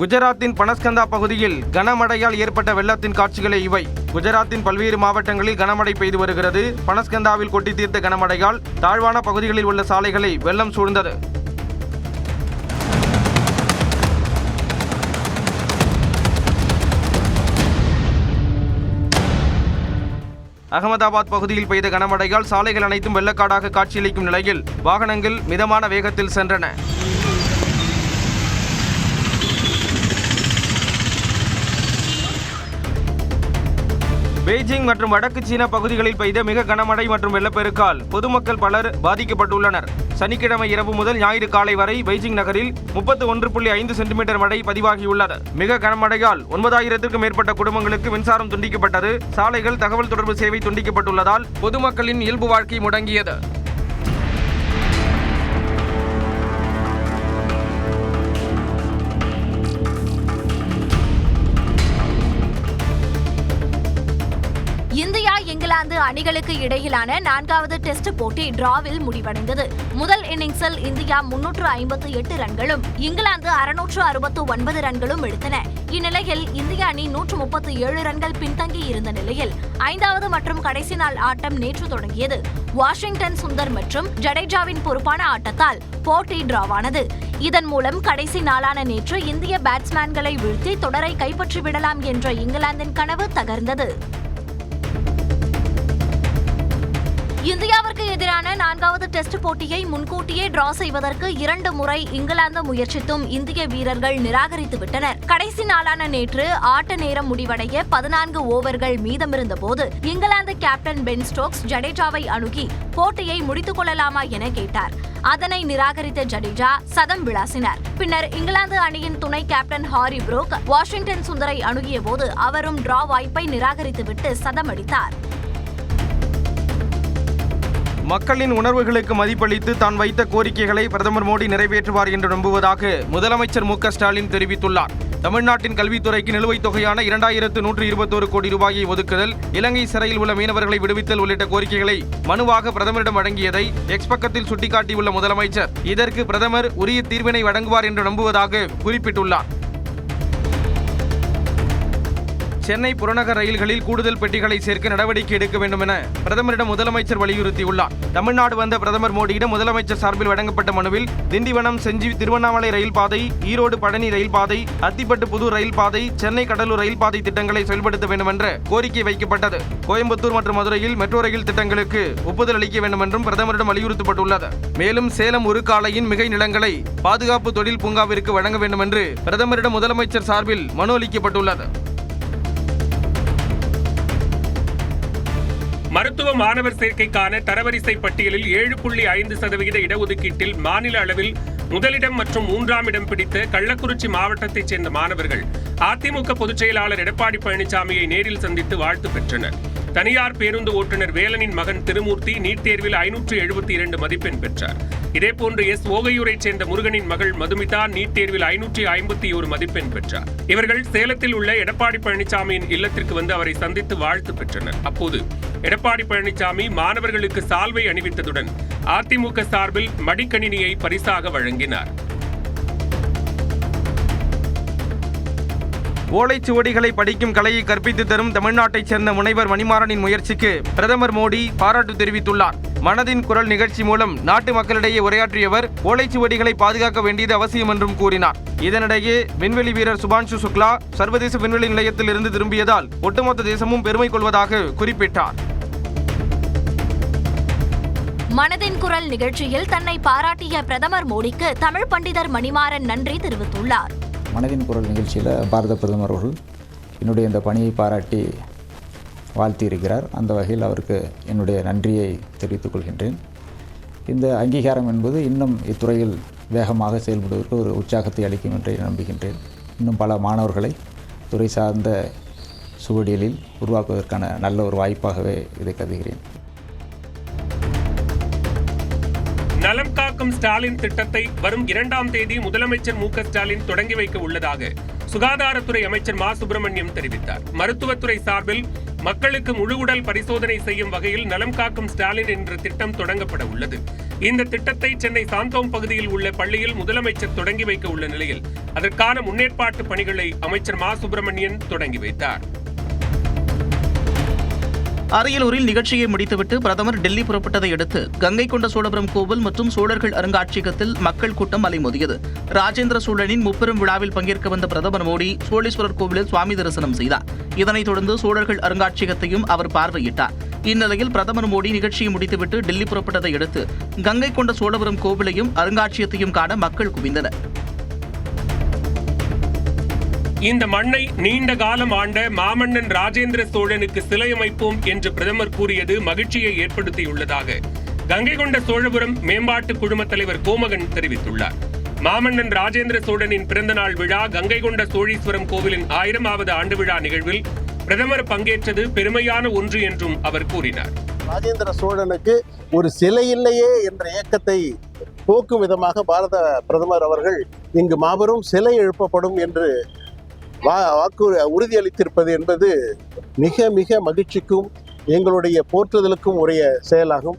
குஜராத்தின் பனஸ்கந்தா பகுதியில் கனமழையால் ஏற்பட்ட வெள்ளத்தின் காட்சிகளே இவை. குஜராத்தின் பல்வேறு மாவட்டங்களில் கனமழை பெய்து வருகிறது. பனஸ்கந்தாவில் கொட்டி தீர்த்த கனமழையால் தாழ்வான பகுதிகளில் உள்ள சாலைகளை வெள்ளம் சூழ்ந்தது. அகமதாபாத் பகுதியில் பெய்த கனமழையால் சாலைகள் அனைத்தும் வெள்ளக்காடாக காட்சியளிக்கும் நிலையில் வாகனங்கள் மிதமான வேகத்தில் சென்றன. பெய்ஜிங் மற்றும் வடக்கு சீனா பகுதிகளில் பெய்த மிக கனமழை மற்றும் வெள்ளப்பெருக்கால் பொதுமக்கள் பலர் பாதிக்கப்பட்டுள்ளனர். சனிக்கிழமை இரவு முதல் ஞாயிறு காலை வரை பெய்ஜிங் நகரில் 31.5 சென்டிமீட்டர் மழை பதிவாகியுள்ளது. மிக கனமழையால் 9000க்கும் மேற்பட்ட குடும்பங்களுக்கு மின்சாரம் துண்டிக்கப்பட்டது. சாலைகள், தகவல் தொடர்பு சேவை துண்டிக்கப்பட்டுள்ளதால் பொதுமக்களின் இயல்பு வாழ்க்கை முடங்கியது. இந்தியா இங்கிலாந்து அணிகளுக்கு இடையிலான 4வது டெஸ்ட் போட்டி டிராவில் முடிவடைந்தது. முதல் இன்னிங்ஸில் இந்தியா 358 ரன்களும் இங்கிலாந்து 669 ரன்களும் எடுத்தன. இந்நிலையில் இந்திய அணி 137 ரன்கள் பின்தங்கி இருந்த நிலையில் 5வது மற்றும் கடைசி நாள் ஆட்டம் நேற்று தொடங்கியது. வாஷிங்டன் சுந்தர் மற்றும் ஜடேஜாவின் பொறுப்பான ஆட்டத்தால் போட்டி டிராவானது. இதன் மூலம் கடைசி நாளான நேற்று இந்திய பேட்ஸ்மேன்களை வீழ்த்தி தொடரை கைப்பற்றிவிடலாம் என்ற இங்கிலாந்தின் கனவு தகர்ந்தது. இந்தியாவிற்கு எதிரான 4வது டெஸ்ட் போட்டியை முன்கூட்டியே டிரா செய்வதற்கு 2 முறை இங்கிலாந்து முயற்சித்தும் இந்திய வீரர்கள் நிராகரித்துவிட்டனர். கடைசி நாளான நேற்று ஆட்ட நேரம் முடிவடைய 14 ஓவர்கள் மீதமிருந்த போது இங்கிலாந்து கேப்டன் பென் ஸ்டோக்ஸ் ஜடேஜாவை அணுகி போட்டியை முடித்துக் கொள்ளலாமா என கேட்டார். அதனை நிராகரித்த ஜடேஜா சதம் விளாசினார். பின்னர் இங்கிலாந்து அணியின் துணை கேப்டன் ஹாரி புரூக் வாஷிங்டன் சுந்தரை அணுகிய போது அவரும் டிரா வாய்ப்பை நிராகரித்துவிட்டு சதம் அடித்தார். மக்களின் உணர்வுகளுக்கு மதிப்பளித்து தான் வைத்த கோரிக்கைகளை பிரதமர் மோடி நிறைவேற்றுவார் என்று நம்புவதாக முதலமைச்சர் மு.க. ஸ்டாலின் தெரிவித்துள்ளார். தமிழ்நாட்டின் கல்வித்துறைக்கு நிலுவைத் தொகையான 2121 கோடி ரூபாயை ஒதுக்குதல், இலங்கை சிறையில் உள்ள மீனவர்களை விடுவித்தல் உள்ளிட்ட கோரிக்கைகளை மனுவாக பிரதமரிடம் வழங்கியதை எக்ஸ் பக்கத்தில் சுட்டிக்காட்டியுள்ள முதலமைச்சர் இதற்கு பிரதமர் உரிய தீர்வினை வழங்குவார் என்று நம்புவதாக குறிப்பிட்டுள்ளார். சென்னை புறநகர் ரயில்களில் கூடுதல் பெட்டிகளை சேர்க்க நடவடிக்கை எடுக்க வேண்டும் என பிரதமரிடம் முதலமைச்சர் வலியுறுத்தியுள்ளார். தமிழ்நாடு வந்த பிரதமர் மோடியிடம் முதலமைச்சர் சார்பில் வழங்கப்பட்ட மனுவில் திண்டிவனம் செஞ்சி திருவண்ணாமலை ரயில் பாதை, ஈரோடு பழனி ரயில் பாதை, அத்திப்பட்டு புதூர் ரயில் பாதை, சென்னை கடலூர் ரயில் பாதை திட்டங்களை செயல்படுத்த வேண்டும் என்ற கோரிக்கை வைக்கப்பட்டது. கோயம்புத்தூர் மற்றும் மதுரையில் மெட்ரோ ரயில் திட்டங்களுக்கு ஒப்புதல் அளிக்க வேண்டும் என்றும் பிரதமரிடம் வலியுறுத்தப்பட்டுள்ளது. மேலும் சேலம் உருக்கு ஆலையின் மிகை நிலங்களை பாதுகாப்பு தொழில் பூங்காவிற்கு வழங்க வேண்டும் என்று பிரதமரிடம் முதலமைச்சர் சார்பில் மனு அளிக்கப்பட்டுள்ளது. மருத்துவ மாணவர் சேர்க்கைக்கான தரவரிசை பட்டியலில் 7.5% இடஒதுக்கீட்டில் மாநில அளவில் முதலிடம் மற்றும் 3ஆம் இடம் பிடித்த கள்ளக்குறிச்சி மாவட்டத்தைச் சேர்ந்த மாணவர்கள் அதிமுக பொதுச் செயலாளர் எடப்பாடி பழனிசாமியை நேரில் சந்தித்து வாழ்த்து பெற்றனர். தனியார் பேருந்து ஓட்டுநர் வேலனின் மகன் திருமூர்த்தி நீட் தேர்வில் 572 மதிப்பெண் பெற்றார். இதேபோன்று ஓகையூரைச் சேர்ந்த முருகனின் மகள் மதுமிதா நீட் தேர்வில் 551 மதிப்பெண் பெற்றார். இவர்கள் சேலத்தில் உள்ள எடப்பாடி பழனிசாமியின் இல்லத்திற்கு வந்து அவரை சந்தித்து வாழ்த்து பெற்றனர். அப்போது எடப்பாடி பழனிசாமி மாணவர்களுக்கு சால்வை அணிவித்ததுடன் அதிமுக சார்பில் மடிக்கணினியை பரிசாக வழங்கினார். ஓலைச்சுவடிகளை படிக்கும் கலையை கற்பித்து தரும் தமிழ்நாட்டைச் சேர்ந்த முனைவர் மணிமாறனின் முயற்சிக்கு பிரதமர் மோடி பாராட்டு தெரிவித்துள்ளார். மனதின் குரல் நிகழ்ச்சி மூலம் நாட்டு மக்களிடையே உரையாற்றியவர் ஓலைச்சுவடிகளை பாதுகாக்க வேண்டியது அவசியம் என்றும் கூறினார். இதனிடையே விண்வெளி வீரர் சுபான்ஷு சுக்லா சர்வதேச விண்வெளி நிலையத்தில் இருந்து திரும்பியதால் ஒட்டுமொத்த தேசமும் பெருமை கொள்வதாக குறிப்பிட்டார். மனதின் குரல் நிகழ்ச்சியில் தன்னை பாராட்டிய பிரதமர் மோடிக்கு தமிழ் பண்டிதர் மணிமாறன் நன்றி தெரிவித்துள்ளார். மனதின் குரல் நிகழ்ச்சியில் பாரத பிரதமர் அவர்கள் என்னுடைய இந்த பணியை பாராட்டி வாழ்த்தியிருக்கிறார். அந்த வகையில் அவருக்கு என்னுடைய நன்றியை தெரிவித்துக் கொள்கின்றேன். இந்த அங்கீகாரம் என்பது இன்னும் இத்துறையில் வேகமாக செயல்படுவதற்கு ஒரு உற்சாகத்தை அளிக்கும் என்று நம்புகின்றேன். இன்னும் பல மாணவர்களை துறை சார்ந்த சுவடிகளில் உருவாக்குவதற்கான நல்ல ஒரு வாய்ப்பாகவே இதை கருதுகிறேன். நலம் காக்கும் ஸ்டாலின் திட்டத்தை வரும் 2ஆம் தேதி முதலமைச்சர் மு.க. ஸ்டாலின் தொடங்கி வைக்க உள்ளதாக சுகாதாரத்துறை அமைச்சர் மா. சுப்பிரமணியம் தெரிவித்தார். மருத்துவத்துறை சார்பில் மக்களுக்கு முழு உடல் பரிசோதனை செய்யும் வகையில் நலம் காக்கும் ஸ்டாலின் என்ற திட்டம் தொடங்கப்பட உள்ளது. இந்த திட்டத்தை சென்னை சாந்தோம் பகுதியில் உள்ள பள்ளியில் முதலமைச்சர் தொடங்கி வைக்க உள்ள நிலையில் அதற்கான முன்னேற்பாட்டு பணிகளை அமைச்சர் மா. சுப்பிரமணியன் தொடங்கி வைத்தார். அரியலூரில் நிகழ்ச்சியை முடித்துவிட்டு பிரதமர் டெல்லி புறப்பட்டதை அடுத்து கங்கை கொண்ட சோழபுரம் கோவில் மற்றும் சோழர்கள் அருங்காட்சியகத்தில் மக்கள் கூட்டம் அலைமோதியது. ராஜேந்திர சோழனின் முப்பெரும் விழாவில் பங்கேற்க வந்த பிரதமர் மோடி சோழீஸ்வரர் கோவிலில் சுவாமி தரிசனம் செய்தார். இதனைத் தொடர்ந்து சோழர்கள் அருங்காட்சியகத்தையும் அவர் பார்வையிட்டார். இந்நிலையில் பிரதமர் மோடி நிகழ்ச்சியை முடித்துவிட்டு டெல்லி புறப்பட்டதை அடுத்து கங்கை கொண்ட சோழபுரம் கோவிலையும் அருங்காட்சியகத்தையும் காண மக்கள் குவிந்தனர். இந்த மண்ணை நீண்ட காலம் ஆண்ட மாமன்னன் ராஜேந்திர சோழனுக்கு சிலை அமைப்போம் என்று பிரதமர் கூறியது மகிழ்ச்சியை ஏற்படுத்தியுள்ளதாக கங்கை கொண்ட சோழபுரம் மேம்பாட்டு குழும தலைவர் கோமகன் தெரிவித்துள்ளார். மாமன்னன் ராஜேந்திர சோழனின் பிறந்தநாள் விழா கங்கை கொண்ட சோழீஸ்வரம் கோவிலின் 1000வது ஆண்டு விழா நிகழ்வில் பிரதமர் பங்கேற்றது பெருமையான ஒன்று என்றும் அவர் கூறினார். ராஜேந்திர சோழனுக்கு ஒரு சிலை இல்லையே என்ற இயக்கத்தை போக்கும் விதமாக பாரத பிரதமர் அவர்கள் இங்கு மாபெரும் சிலை எழுப்பப்படும் என்று வாக்கு உறுதியளித்திருப்பது என்பது மிக மிக மகிழ்ச்சிக்கும் எங்களுடைய போற்றுதலுக்கும் உரிய செயலாகும்.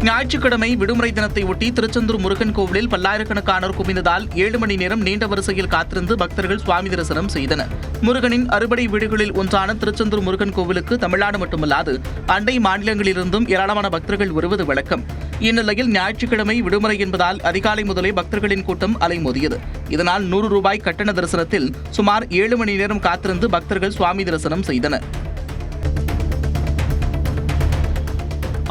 ஞாயிற்றுக்கிழமை விடுமுறை தினத்தை ஒட்டி திருச்செந்தூர் முருகன் கோவிலில் பல்லாயிரக்கணக்கானோர் குவிந்ததால் 7 மணி நேரம் நீண்ட வரிசையில் காத்திருந்து பக்தர்கள் சுவாமி தரிசனம் செய்தனர். முருகனின் அறுபடை வீடுகளில் ஒன்றான திருச்செந்தூர் முருகன் கோவிலுக்கு தமிழ்நாடு மட்டுமல்லாது அண்டை மாநிலங்களிலிருந்தும் ஏராளமான பக்தர்கள் வருவது வழக்கம். இந்நிலையில் ஞாயிற்றுக்கிழமை விடுமுறை என்பதால் அதிகாலை முதலே பக்தர்களின் கூட்டம் அலைமோதியது. இதனால் 100 ரூபாய் கட்டண தரிசனத்தில் சுமார் 7 மணி நேரம் காத்திருந்து பக்தர்கள் சுவாமி தரிசனம் செய்தனர்.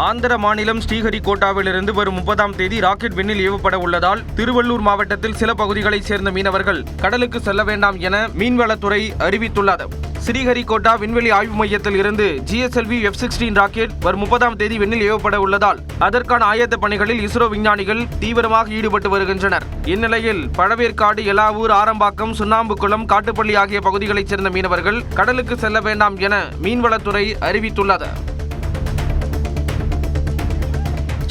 ஆந்திர மாநிலம் ஸ்ரீஹரிகோட்டாவிலிருந்து வரும் 30ஆம் தேதி ராக்கெட் விண்ணில் ஏவப்பட உள்ளதால் திருவள்ளூர் மாவட்டத்தில் சில பகுதிகளைச் சேர்ந்த மீனவர்கள் கடலுக்கு செல்ல வேண்டாம் என மீன்வளத்துறை அறிவித்துள்ளது. ஸ்ரீஹரிகோட்டா விண்வெளி ஆய்வு மையத்தில் இருந்து GSLV F-16 ராக்கெட் வரும் 30ஆம் தேதி விண்ணில் ஏவப்பட உள்ளதால் அதற்கான ஆயத்த பணிகளில் இஸ்ரோ விஞ்ஞானிகள் தீவிரமாக ஈடுபட்டு வருகின்றனர். இந்நிலையில் பழவேற்காடு, எலாவூர், ஆரம்பாக்கம், சுண்ணாம்புக்குளம், காட்டுப்பள்ளி ஆகிய பகுதிகளைச் சேர்ந்த மீனவர்கள் கடலுக்கு செல்ல வேண்டாம் என மீன்வளத்துறை அறிவித்துள்ளது.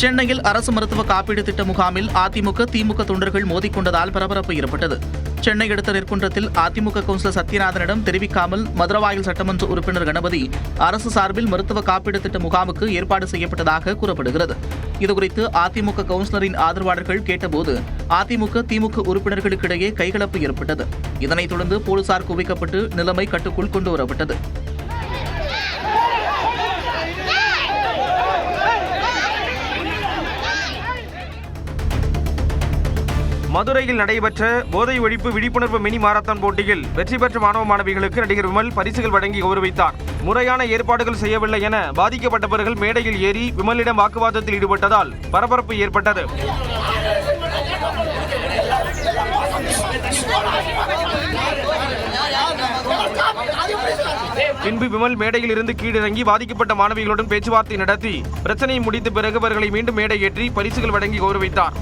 சென்னையில் அரசு மருத்துவ காப்பீடு திட்ட முகாமில் அதிமுக, திமுக தொண்டர்கள் மோதிக்கொண்டதால் பரபரப்பு ஏற்பட்டது. சென்னை அடுத்த நெற்குன்றத்தில் அதிமுக கவுன்சிலர் சத்யநாதனிடம் தெரிவிக்காமல் மதுரவாயல் சட்டமன்ற உறுப்பினர் கணபதி அரசு சார்பில் மருத்துவ காப்பீடு திட்ட முகாமுக்கு ஏற்பாடு செய்யப்பட்டதாக கூறப்படுகிறது. இதுகுறித்து அதிமுக கவுன்சிலரின் ஆதரவாளர்கள் கேட்டபோது அதிமுக, திமுக உறுப்பினர்களுக்கிடையே கைகலப்பு ஏற்பட்டது. இதனைத் தொடர்ந்து போலீசார் குவிக்கப்பட்டு நிலைமை கட்டுக்குள் கொண்டுவரப்பட்டது. மதுரையில் நடைபெற்ற போதை ஒழிப்பு விழிப்புணர்வு மினி மாரத்தான் போட்டியில் வெற்றி பெற்ற மாணவ மாணவிகளுக்கு நடிகர் விமல் பரிசுகள் வழங்கி கௌரவித்தார். முறையான ஏற்பாடுகள் செய்யவில்லை என பாதிக்கப்பட்டவர்கள் மேடையில் ஏறி விமலிடம் வாக்குவாதத்தில் ஈடுபட்டதால் பரபரப்பு ஏற்பட்டது. பின்பு விமல் மேடையில் இருந்து கீழிறங்கி பாதிக்கப்பட்ட மாணவிகளுடன் பேச்சுவார்த்தை நடத்தி பிரச்சனையை முடித்த பிறகு அவர்களை மீண்டும் மேடை ஏற்றி பரிசுகள் வழங்கி கௌரவித்தார்.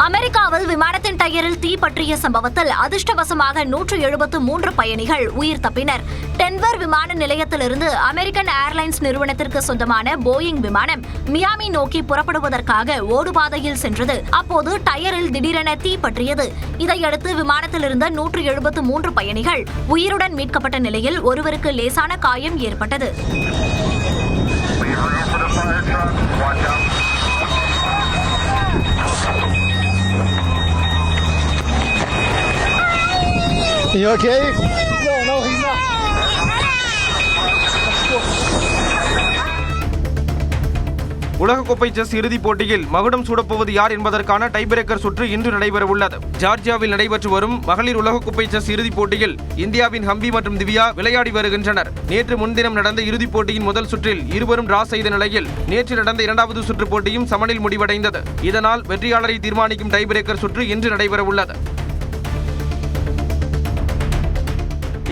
அமெரிக்காவில் விமானத்தின் டயரில் தீ பற்றிய சம்பவத்தில் அதிர்ஷ்டவசமாக 173 பயணிகள் உயிர் தப்பினர். டென்வர் விமான நிலையத்திலிருந்து அமெரிக்கன் ஏர்லைன்ஸ் நிறுவனத்திற்கு சொந்தமான போயிங் விமானம் மியாமி நோக்கி புறப்படுவதற்காக ஓடுபாதையில் சென்றது. அப்போது டயரில் திடீரென தீ பற்றியது. இதையடுத்து விமானத்தில் இருந்த 173 பயணிகள் உயிருடன் மீட்கப்பட்ட நிலையில் ஒருவருக்கு லேசான காயம் ஏற்பட்டது. You okay? No, he's not. உலகக்கோப்பை செஸ் இறுதிப் போட்டியில் மகுடம் சூடப்போவது யார் என்பதற்கான டைபிரேக்கர் சுற்று இன்று நடைபெறவுள்ளது. ஜார்ஜியாவில் நடைபெற்று வரும் மகளிர் உலகக்கோப்பை செஸ் இறுதிப் போட்டியில் இந்தியாவின் ஹம்பி மற்றும் திவ்யா விளையாடி வருகின்றனர். நேற்று முன்தினம் நடந்த இறுதிப் போட்டியின் முதல் சுற்றில் இருவரும் டிரா செய்த நிலையில் நேற்று நடந்த இரண்டாவது சுற்று போட்டியும் சமனில் முடிவடைந்தது. இதனால் வெற்றியாளரை தீர்மானிக்கும் டைபிரேக்கர் சுற்று இன்று நடைபெறவுள்ளது.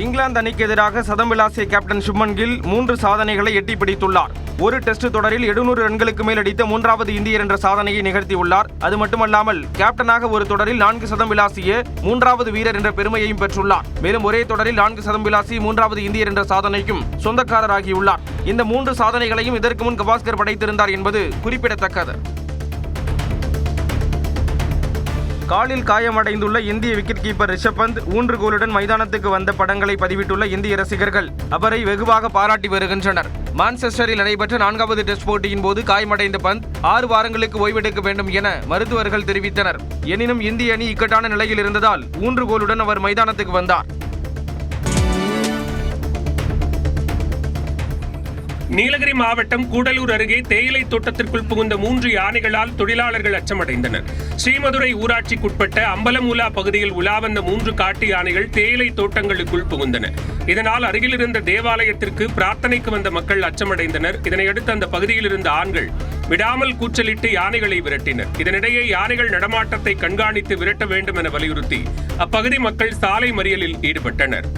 இங்கிலாந்து அணிக்கு எதிராக சதம் விளாசிய கேப்டன் சுப்மன் கில் 3 சாதனைகளை எட்டி பிடித்துள்ளார். ஒரு டெஸ்ட் தொடரில் 700 ரன்களுக்கு மேல் அடித்த 3வது இந்தியர் என்ற சாதனையை நிகழ்த்தியுள்ளார். அது மட்டுமல்லாமல் கேப்டனாக ஒரு தொடரில் 4 சதம் விளாசிய 3வது வீரர் என்ற பெருமையையும் பெற்றுள்ளார். மேலும் ஒரே தொடரில் 4 சதம் விளாசி 3வது இந்தியர் என்ற சாதனைக்கும் சொந்தக்காரராகியுள்ளார். இந்த 3 சாதனைகளையும் இதற்கு முன் கவாஸ்கர் படைத்திருந்தார் என்பது குறிப்பிடத்தக்கது. காலில் காயமடைந்துள்ள இந்திய விக்கெட் கீப்பர் ரிஷப் பந்த் ஊன்றுகோலுடன் மைதானத்துக்கு வந்த படங்களை பதிவிட்டுள்ள இந்திய ரசிகர்கள் அவரை வெகுவாக பாராட்டி வருகின்றனர். மான்செஸ்டரில் நடைபெற்ற 4வது டெஸ்ட் போட்டியின் போது காயமடைந்த பந்த் 6 வாரங்களுக்கு ஓய்வெடுக்க வேண்டும் என மருத்துவர்கள் தெரிவித்தனர். எனினும் இந்திய அணி இக்கட்டான நிலையில் இருந்ததால் ஊன்றுகோலுடன் அவர் மைதானத்துக்கு வந்தார். நீலகிரி மாவட்டம் கூடலூர் அருகே தேயிலை தோட்டத்திற்குள் புகுந்த 3 யானைகளால் தொழிலாளர்கள் அச்சமடைந்தனர். ஸ்ரீமதுரை ஊராட்சிக்குட்பட்ட அம்பலமூலா பகுதியில் உலாவந்த 3 காட்டு யானைகள் தேயிலை தோட்டங்களுக்குள் புகுந்தன. இதனால் அருகில் இருந்த தேவாலயத்திற்கு பிரார்த்தனைக்கு வந்த மக்கள் அச்சமடைந்தனர். இதனையடுத்து அந்த பகுதியில் இருந்த ஆண்கள் விடாமல் கூச்சலிட்டு யானைகளை விரட்டினர். இதனிடையே யானைகள் நடமாட்டத்தை கண்காணித்து விரட்ட வேண்டும் என வலியுறுத்தி அப்பகுதி மக்கள் சாலை மறியலில் ஈடுபட்டனர்.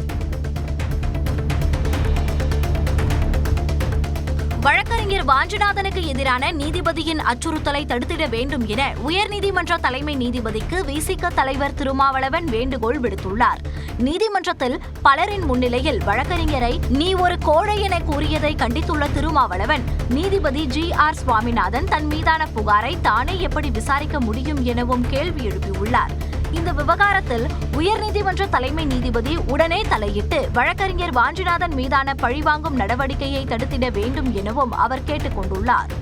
வழக்கறிஞர் வாஞ்சிநாதனுக்கு எதிரான நீதிபதியின் அச்சுறுத்தலை தடுத்திட வேண்டும் என உயர்நீதிமன்ற தலைமை நீதிபதிக்கு விசிக தலைவர் திருமாவளவன் வேண்டுகோள் விடுத்துள்ளார். நீதிமன்றத்தில் பலரின் முன்னிலையில் வழக்கறிஞரை நீ ஒரு கோழை என கூறியதை கண்டித்துள்ள திருமாவளவன், நீதிபதி GR சுவாமிநாதன் தன் மீதான புகாரை தானே எப்படி விசாரிக்க முடியும் எனவும் கேள்வி எழுப்பியுள்ளார். இந்த விவகாரத்தில் உயர்நீதிமன்ற தலைமை நீதிபதி உடனே தலையிட்டு வழக்கறிஞர் வாஞ்சிநாதன் மீதான பழிவாங்கும் நடவடிக்கையை தடுத்திட வேண்டும் எனவும் அவர் கேட்டுக் கொண்டுள்ளார்.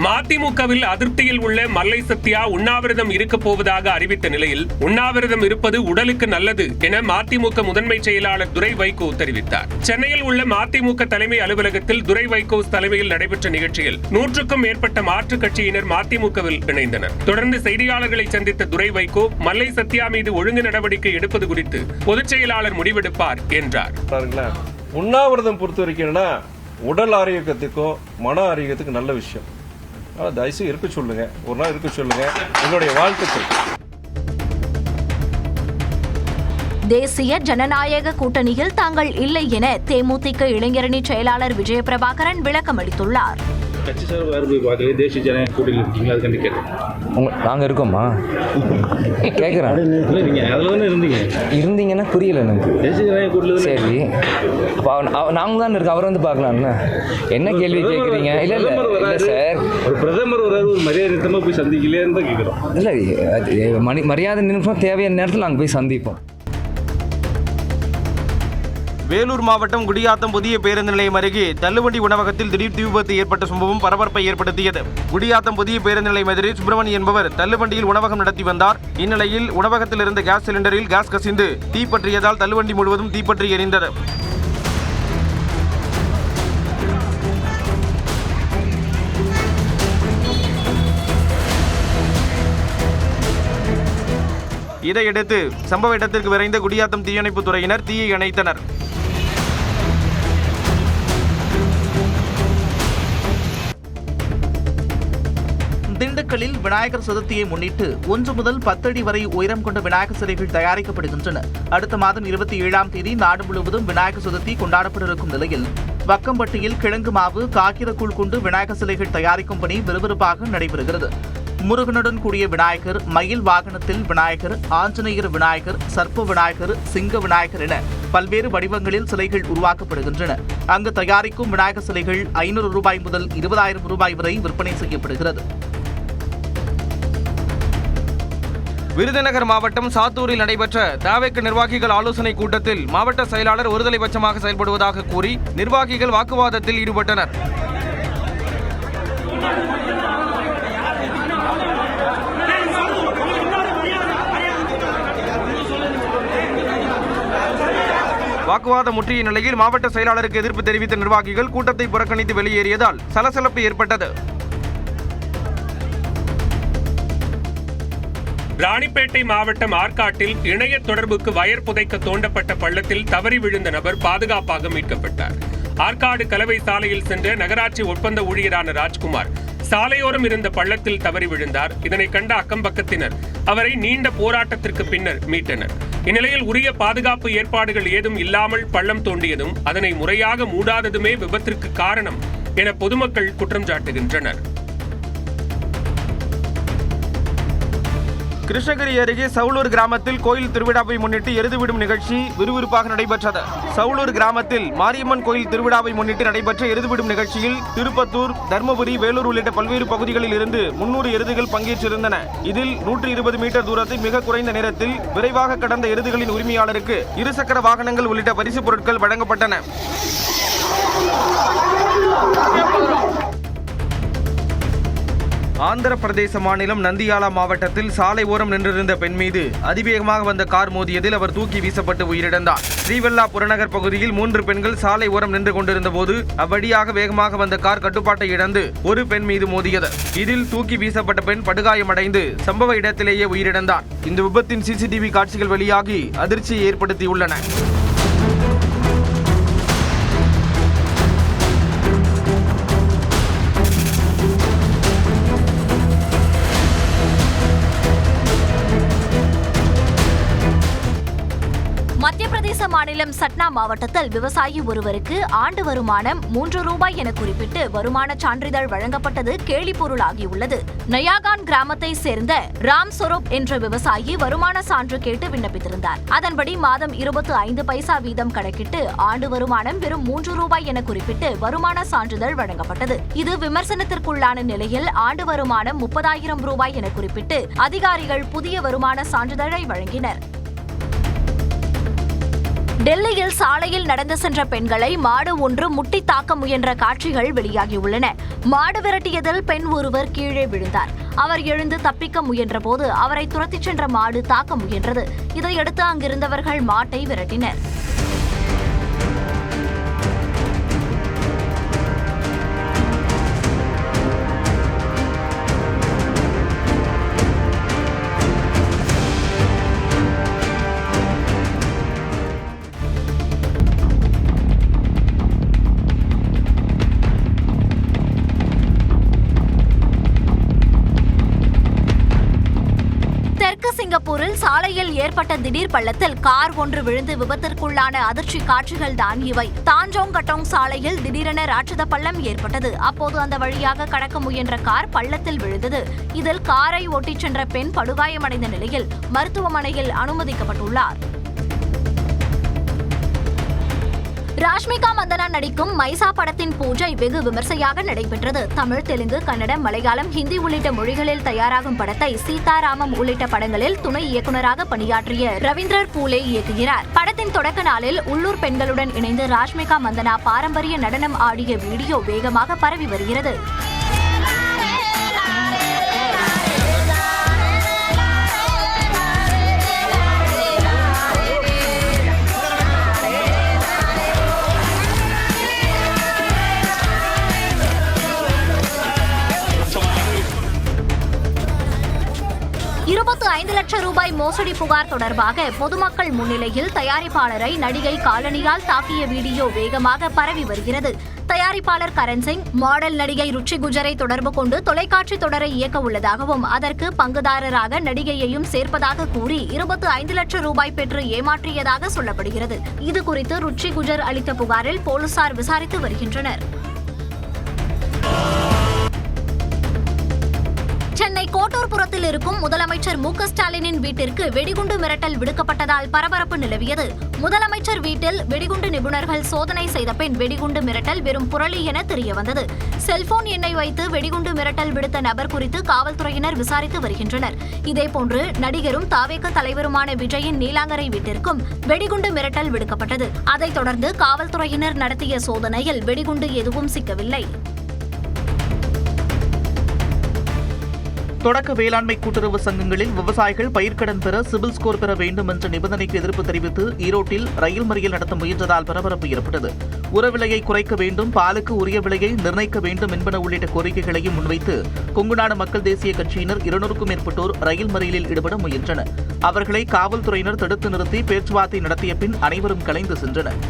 மதிமுகவில் அதிருப்தியில் உள்ள மல்லை சத்யா உண்ணாவிரதம் இருக்கப் போவதாக அறிவித்த நிலையில் உண்ணாவிரதம் இருப்பது உடலுக்கு நல்லது என மதிமுக முதன்மை செயலாளர் துரை வைகோ தெரிவித்தார். சென்னையில் உள்ள மதிமுக தலைமை அலுவலகத்தில் துரை வைகோ தலைமையில் நடைபெற்ற நிகழ்ச்சியில் 100க்கும் மேற்பட்ட மாற்றுக் கட்சியினர் மதிமுகவில் இணைந்தனர். தொடர்ந்து செய்தியாளர்களை சந்தித்த துரை வைகோ மல்லை சத்யா மீது ஒழுங்கு நடவடிக்கை எடுப்பது குறித்து பொதுச் செயலாளர் முடிவெடுப்பார் என்றார். உண்ணாவிரதம் பொறுத்த வரைக்கும் உடல் ஆரோக்கியத்துக்கும் மன ஆரோக்கியத்துக்கும் நல்ல விஷயம். தயவுசெய்து இருக்க சொல்லுங்க, ஒரு நாள் இருக்க சொல்லுங்க. என்னுடைய வாழ்த்துக்கள். தேசிய ஜனநாயக கூட்டணியில் தாங்கள் இல்லை என தேமுதிக இளைஞரணி செயலாளர் விஜயபிரபாகரன் விளக்கம் அளித்துள்ளார். கட்சி சார் வேறு போய் பார்க்கல, தேசிய ஜனநாயக கூட்டணியில் இருக்கீங்களா? அதுக்காண்டி கேட்டேன். நாங்கள் இருக்கோமா கேட்குறேன். இல்லை, நீங்கள் அதில் தானே இருந்தீங்கன்னா புரியல எனக்கு. தேசிய ஜனநாயக கூட்டணியில் சரி, அப்போ நாங்கள் தானே இருக்கோம். அவர் வந்து பார்க்கலாம்ல. என்ன கேள்வி கேட்குறீங்க? இல்லை இல்லை இல்லை சார், ஒரு பிரதமர் வராது, ஒரு மரியாதை நிறுத்தமாக போய் சந்திக்கலையேன்னு தான் கேட்குறோம். இல்லை, அது மரியாதை நிமிஷம் தேவையான நேரத்தில் நாங்கள் போய் சந்திப்போம். வேலூர் மாவட்டம் குடியாத்தம் புதிய பேருந்து நிலையம் அருகே தள்ளுவண்டி உணவகத்தில் திடீர் தீ விபத்து ஏற்பட்ட சம்பவம் பரபரப்பை ஏற்படுத்தியது. குடியாத்தம் புதிய பேருந்து நிலையம் எதிரே சுப்பிரமணி என்பவர் தள்ளுவண்டியில் உணவகம் நடத்தி வந்தார். இந்நிலையில் உணவகத்தில் இருந்த கேஸ் சிலிண்டரில் கேஸ் கசிந்து தீப்பற்றியதால் தள்ளுவண்டி முழுவதும் தீப்பற்றி எரிந்தது. இதையடுத்து சம்பவ இடத்திற்கு விரைந்த குடியாத்தம் தீயணைப்புத் துறையினர் தீயை அணைத்தனர். திண்டுக்கல்லில் விநாயகர் சதுர்த்தியை முன்னிட்டு 1 முதல் 10 அடி வரை உயரம் கொண்ட விநாயகர் சிலைகள் தயாரிக்கப்படுகின்றன. அடுத்த மாதம் 27ஆம் தேதி நாடு முழுவதும் விநாயகர் சதுர்த்தி கொண்டாடப்பட இருக்கும் நிலையில் வக்கம்பட்டியில் கிழங்கு மாவு, காக்கிரக்கூழ் கொண்டு விநாயகர் சிலைகள் தயாரிக்கும் பணி விறுவிறுப்பாக நடைபெறுகிறது. முருகனுடன் கூடிய விநாயகர், மயில் வாகனத்தில் விநாயகர், ஆஞ்சநேயர் விநாயகர், சர்ப்ப விநாயகர், சிங்க விநாயகர் என பல்வேறு வடிவங்களில் சிலைகள் உருவாக்கப்படுகின்றன. அங்கு தயாரிக்கும் விநாயகர் சிலைகள் 500 ரூபாய் முதல் 20,000 ரூபாய் வரை விற்பனை செய்யப்படுகிறது. விருதுநகர் மாவட்டம் சாத்தூரில் நடைபெற்ற தவேக நிர்வாகிகள் ஆலோசனை கூட்டத்தில் மாவட்ட செயலாளர் ஒருதலைபட்சமாக செயல்படுவதாக கூறி நிர்வாகிகள் வாக்குவாதத்தில் ஈடுபட்டனர். வாக்குவாதம் முற்றிய நிலையில் மாவட்ட செயலாளருக்கு எதிர்ப்பு தெரிவித்த நிர்வாகிகள் கூட்டத்தை புறக்கணித்து வெளியேறியதால் சலசலப்பு ஏற்பட்டது. ராணிப்பேட்டை மாவட்டம் ஆற்காட்டில் இணைய தொடர்புக்கு வயர் புதைக்க தோண்டப்பட்ட பள்ளத்தில் தவறி விழுந்த நபர் பாதுகாப்பாக மீட்கப்பட்டார். ஆற்காடு கலவை சாலையில் சென்ற நகராட்சி ஒப்பந்த ஊழியரான ராஜ்குமார் சாலையோரம் இருந்த பள்ளத்தில் தவறி விழுந்தார். இதனை கண்ட அக்கம்பக்கத்தினர் அவரை நீண்ட போராட்டத்திற்கு பின்னர் மீட்டனர். இந்நிலையில் உரிய பாதுகாப்பு ஏற்பாடுகள் ஏதும் இல்லாமல் பள்ளம் தோண்டியதும் அதனை முறையாக மூடாததுமே விபத்திற்கு காரணம் என பொதுமக்கள் குற்றம் சாட்டுகின்றனர். கிருஷ்ணகிரி அருகே சவுலூர் கிராமத்தில் கோயில் திருவிழாவை முன்னிட்டு எருதுவிடும் நிகழ்ச்சி விறுவிறுப்பாக நடைபெற்றது. சவுலூர் கிராமத்தில் மாரியம்மன் கோயில் திருவிழாவை முன்னிட்டு நடைபெற்ற எருதுவிடும் நிகழ்ச்சியில் திருப்பத்தூர், தர்மபுரி, வேலூர் உள்ளிட்ட பல்வேறு பகுதிகளில் இருந்து 300 எருதுகள் பங்கேற்றிருந்தன. இதில் 120 மீட்டர் தூரத்தை மிக குறைந்த நேரத்தில் விரைவாக கடந்த எருதுகளின் உரிமையாளருக்கு இருசக்கர வாகனங்கள் உள்ளிட்ட பரிசுப் பொருட்கள் வழங்கப்பட்டன. ஆந்திர பிரதேச மாநிலம் நந்தியாலா மாவட்டத்தில் சாலை ஓரம் நின்றிருந்த பெண் மீது அதிவேகமாக வந்த கார் மோதியதில் அவர் தூக்கி வீசப்பட்டு உயிரிழந்தார். ஸ்ரீவெல்லா புறநகர் பகுதியில் 3 பெண்கள் சாலை ஓரம் நின்று கொண்டிருந்த போது அவ்வழியாக வேகமாக வந்த கார் கட்டுப்பாட்டை இழந்து ஒரு பெண் மீது மோதியது. இதில் தூக்கி வீசப்பட்ட பெண் படுகாயமடைந்து சம்பவ இடத்திலேயே உயிரிழந்தார். இந்த விபத்தின் சிசிடிவி காட்சிகள் வெளியாகி அதிர்ச்சியை ஏற்படுத்தியுள்ளன. மத்திய பிரதேச மாநிலம் சட்னா மாவட்டத்தில் விவசாயி ஒருவருக்கு ஆண்டு வருமானம் 3 ரூபாய் என குறிப்பிட்டு வருமான சான்றிதழ் வழங்கப்பட்டது கேலிப்பொருளாகியுள்ளது. நயாகான் கிராமத்தை சேர்ந்த ராம் சொரூப் என்ற விவசாயி வருமான சான்று கேட்டு விண்ணப்பித்திருந்தார். அதன்படி மாதம் 25 பைசா வீதம் கணக்கிட்டு ஆண்டு வருமானம் வெறும் 3 ரூபாய் என குறிப்பிட்டு வருமான சான்றிதழ் வழங்கப்பட்டது. இது விமர்சனத்திற்குள்ளான நிலையில் ஆண்டு வருமானம் 30,000 ரூபாய் என குறிப்பிட்டு அதிகாரிகள் புதிய வருமான சான்றிதழை வழங்கினர். டெல்லியில் சாலையில் நடந்து சென்ற பெண்களை மாடு ஒன்று முட்டி தாக்க முயன்ற காட்சிகள் வெளியாகியுள்ளன. மாடு விரட்டியதில் பெண் ஒருவர் கீழே விழுந்தார். அவர் எழுந்து தப்பிக்க முயன்றபோது அவரை துரத்திச் சென்ற மாடு தாக்க முயன்றது. இதையடுத்து அங்கிருந்தவர்கள் மாட்டை விரட்டினர். சிங்கப்பூரில் சாலையில் ஏற்பட்ட திடீர் பள்ளத்தில் கார் ஒன்று விழுந்து விபத்திற்குள்ளான அதிர்ச்சி காட்சிகள் தான் இவை. தாஞ்சோங் கட்டோங் சாலையில் திடீரென ராட்சத பள்ளம் ஏற்பட்டது. அப்போது அந்த வழியாக கடக்க முயன்ற கார் பள்ளத்தில் விழுந்தது. இதில் காரை ஓட்டிச் சென்ற பெண் படுகாயமடைந்த நிலையில் மருத்துவமனையில் அனுமதிக்கப்பட்டுள்ளார். ராஷ்மிகா மந்தனா நடிக்கும் மைசா படத்தின் பூஜை வெகு விமர்சையாக நடைபெற்றது. தமிழ், தெலுங்கு, கன்னடம், மலையாளம், ஹிந்தி உள்ளிட்ட மொழிகளில் தயாராகும் படத்தை சீதாராமம் உள்ளிட்ட படங்களில் துணை இயக்குநராக பணியாற்றிய ரவீந்திரர் பூலே இயக்குகிறார். படத்தின் தொடக்க நாளில் உள்ளூர் பெண்களுடன் இணைந்து ராஷ்மிகா மந்தனா பாரம்பரிய நடனம் ஆடிய வீடியோ வேகமாக பரவி வருகிறது. 25 லட்சம் ரூபாய் மோசடி புகார் தொடர்பாக பொதுமக்கள் முன்னிலையில் தயாரிப்பாளரை நடிகை காலணியால் தாக்கிய வீடியோ வேகமாக பரவி வருகிறது. தயாரிப்பாளர் கரண் சிங் மாடல் நடிகை ருச்சி குஜரை தொடர்பு கொண்டு தொலைக்காட்சி தொடரை இயக்க உள்ளதாகவும் அதற்கு பங்குதாரராக நடிகையையும் சேர்ப்பதாக கூறி 25 லட்சம் ரூபாய் பெற்று ஏமாற்றியதாக சொல்லப்படுகிறது. இதுகுறித்து ருச்சி குஜர் அளித்த புகாரில் போலீசார் விசாரித்து வருகின்றனர். சென்னை கோட்டூர்புரத்தில் இருக்கும் முதலமைச்சர் மு க ஸ்டாலினின் வீட்டிற்கு வெடிகுண்டு மிரட்டல் விடுக்கப்பட்டதால் பரபரப்பு நிலவியது. முதலமைச்சர் வீட்டில் வெடிகுண்டு நிபுணர்கள் சோதனை செய்த பின் வெடிகுண்டு மிரட்டல் வெறும் புரளி என தெரியவந்தது. செல்போன் எண்ணை வைத்து வெடிகுண்டு மிரட்டல் விடுத்த நபர் குறித்து காவல்துறையினர் விசாரித்து வருகின்றனர். இதேபோன்று நடிகரும் தாவேக தலைவருமான விஜயின் நீலாங்கரை வீட்டிற்கும் வெடிகுண்டு மிரட்டல் விடுக்கப்பட்டது. அதைத் தொடர்ந்து காவல்துறையினர் நடத்திய சோதனையில் வெடிகுண்டு எதுவும் சிக்கவில்லை. தொடக்க வேளாண்மை கூட்டுறவு சங்கங்களில் விவசாயிகள் பயிர்க்கடன் பெற சிபில் ஸ்கோர் பெற வேண்டும் என்ற நிபந்தனைக்கு எதிர்ப்பு தெரிவித்து ஈரோட்டில் ரயில் மறியல் நடத்த முயன்றதால் பரபரப்பு ஏற்பட்டது. உர விலையை குறைக்க வேண்டும், பாலுக்கு உரிய விலையை நிர்ணயிக்க வேண்டும் என்பன உள்ளிட்ட கோரிக்கைகளையும் முன்வைத்து கொங்குநாடு மக்கள் தேசிய கட்சியினர் 200க்கும் மேற்பட்டோர் ரயில் மறியலில் ஈடுபட முயன்றனர். அவர்களை காவல்துறையினர் தடுத்து நிறுத்தி பேச்சுவார்த்தை நடத்திய பின் அனைவரும் கலைந்து சென்றனர்.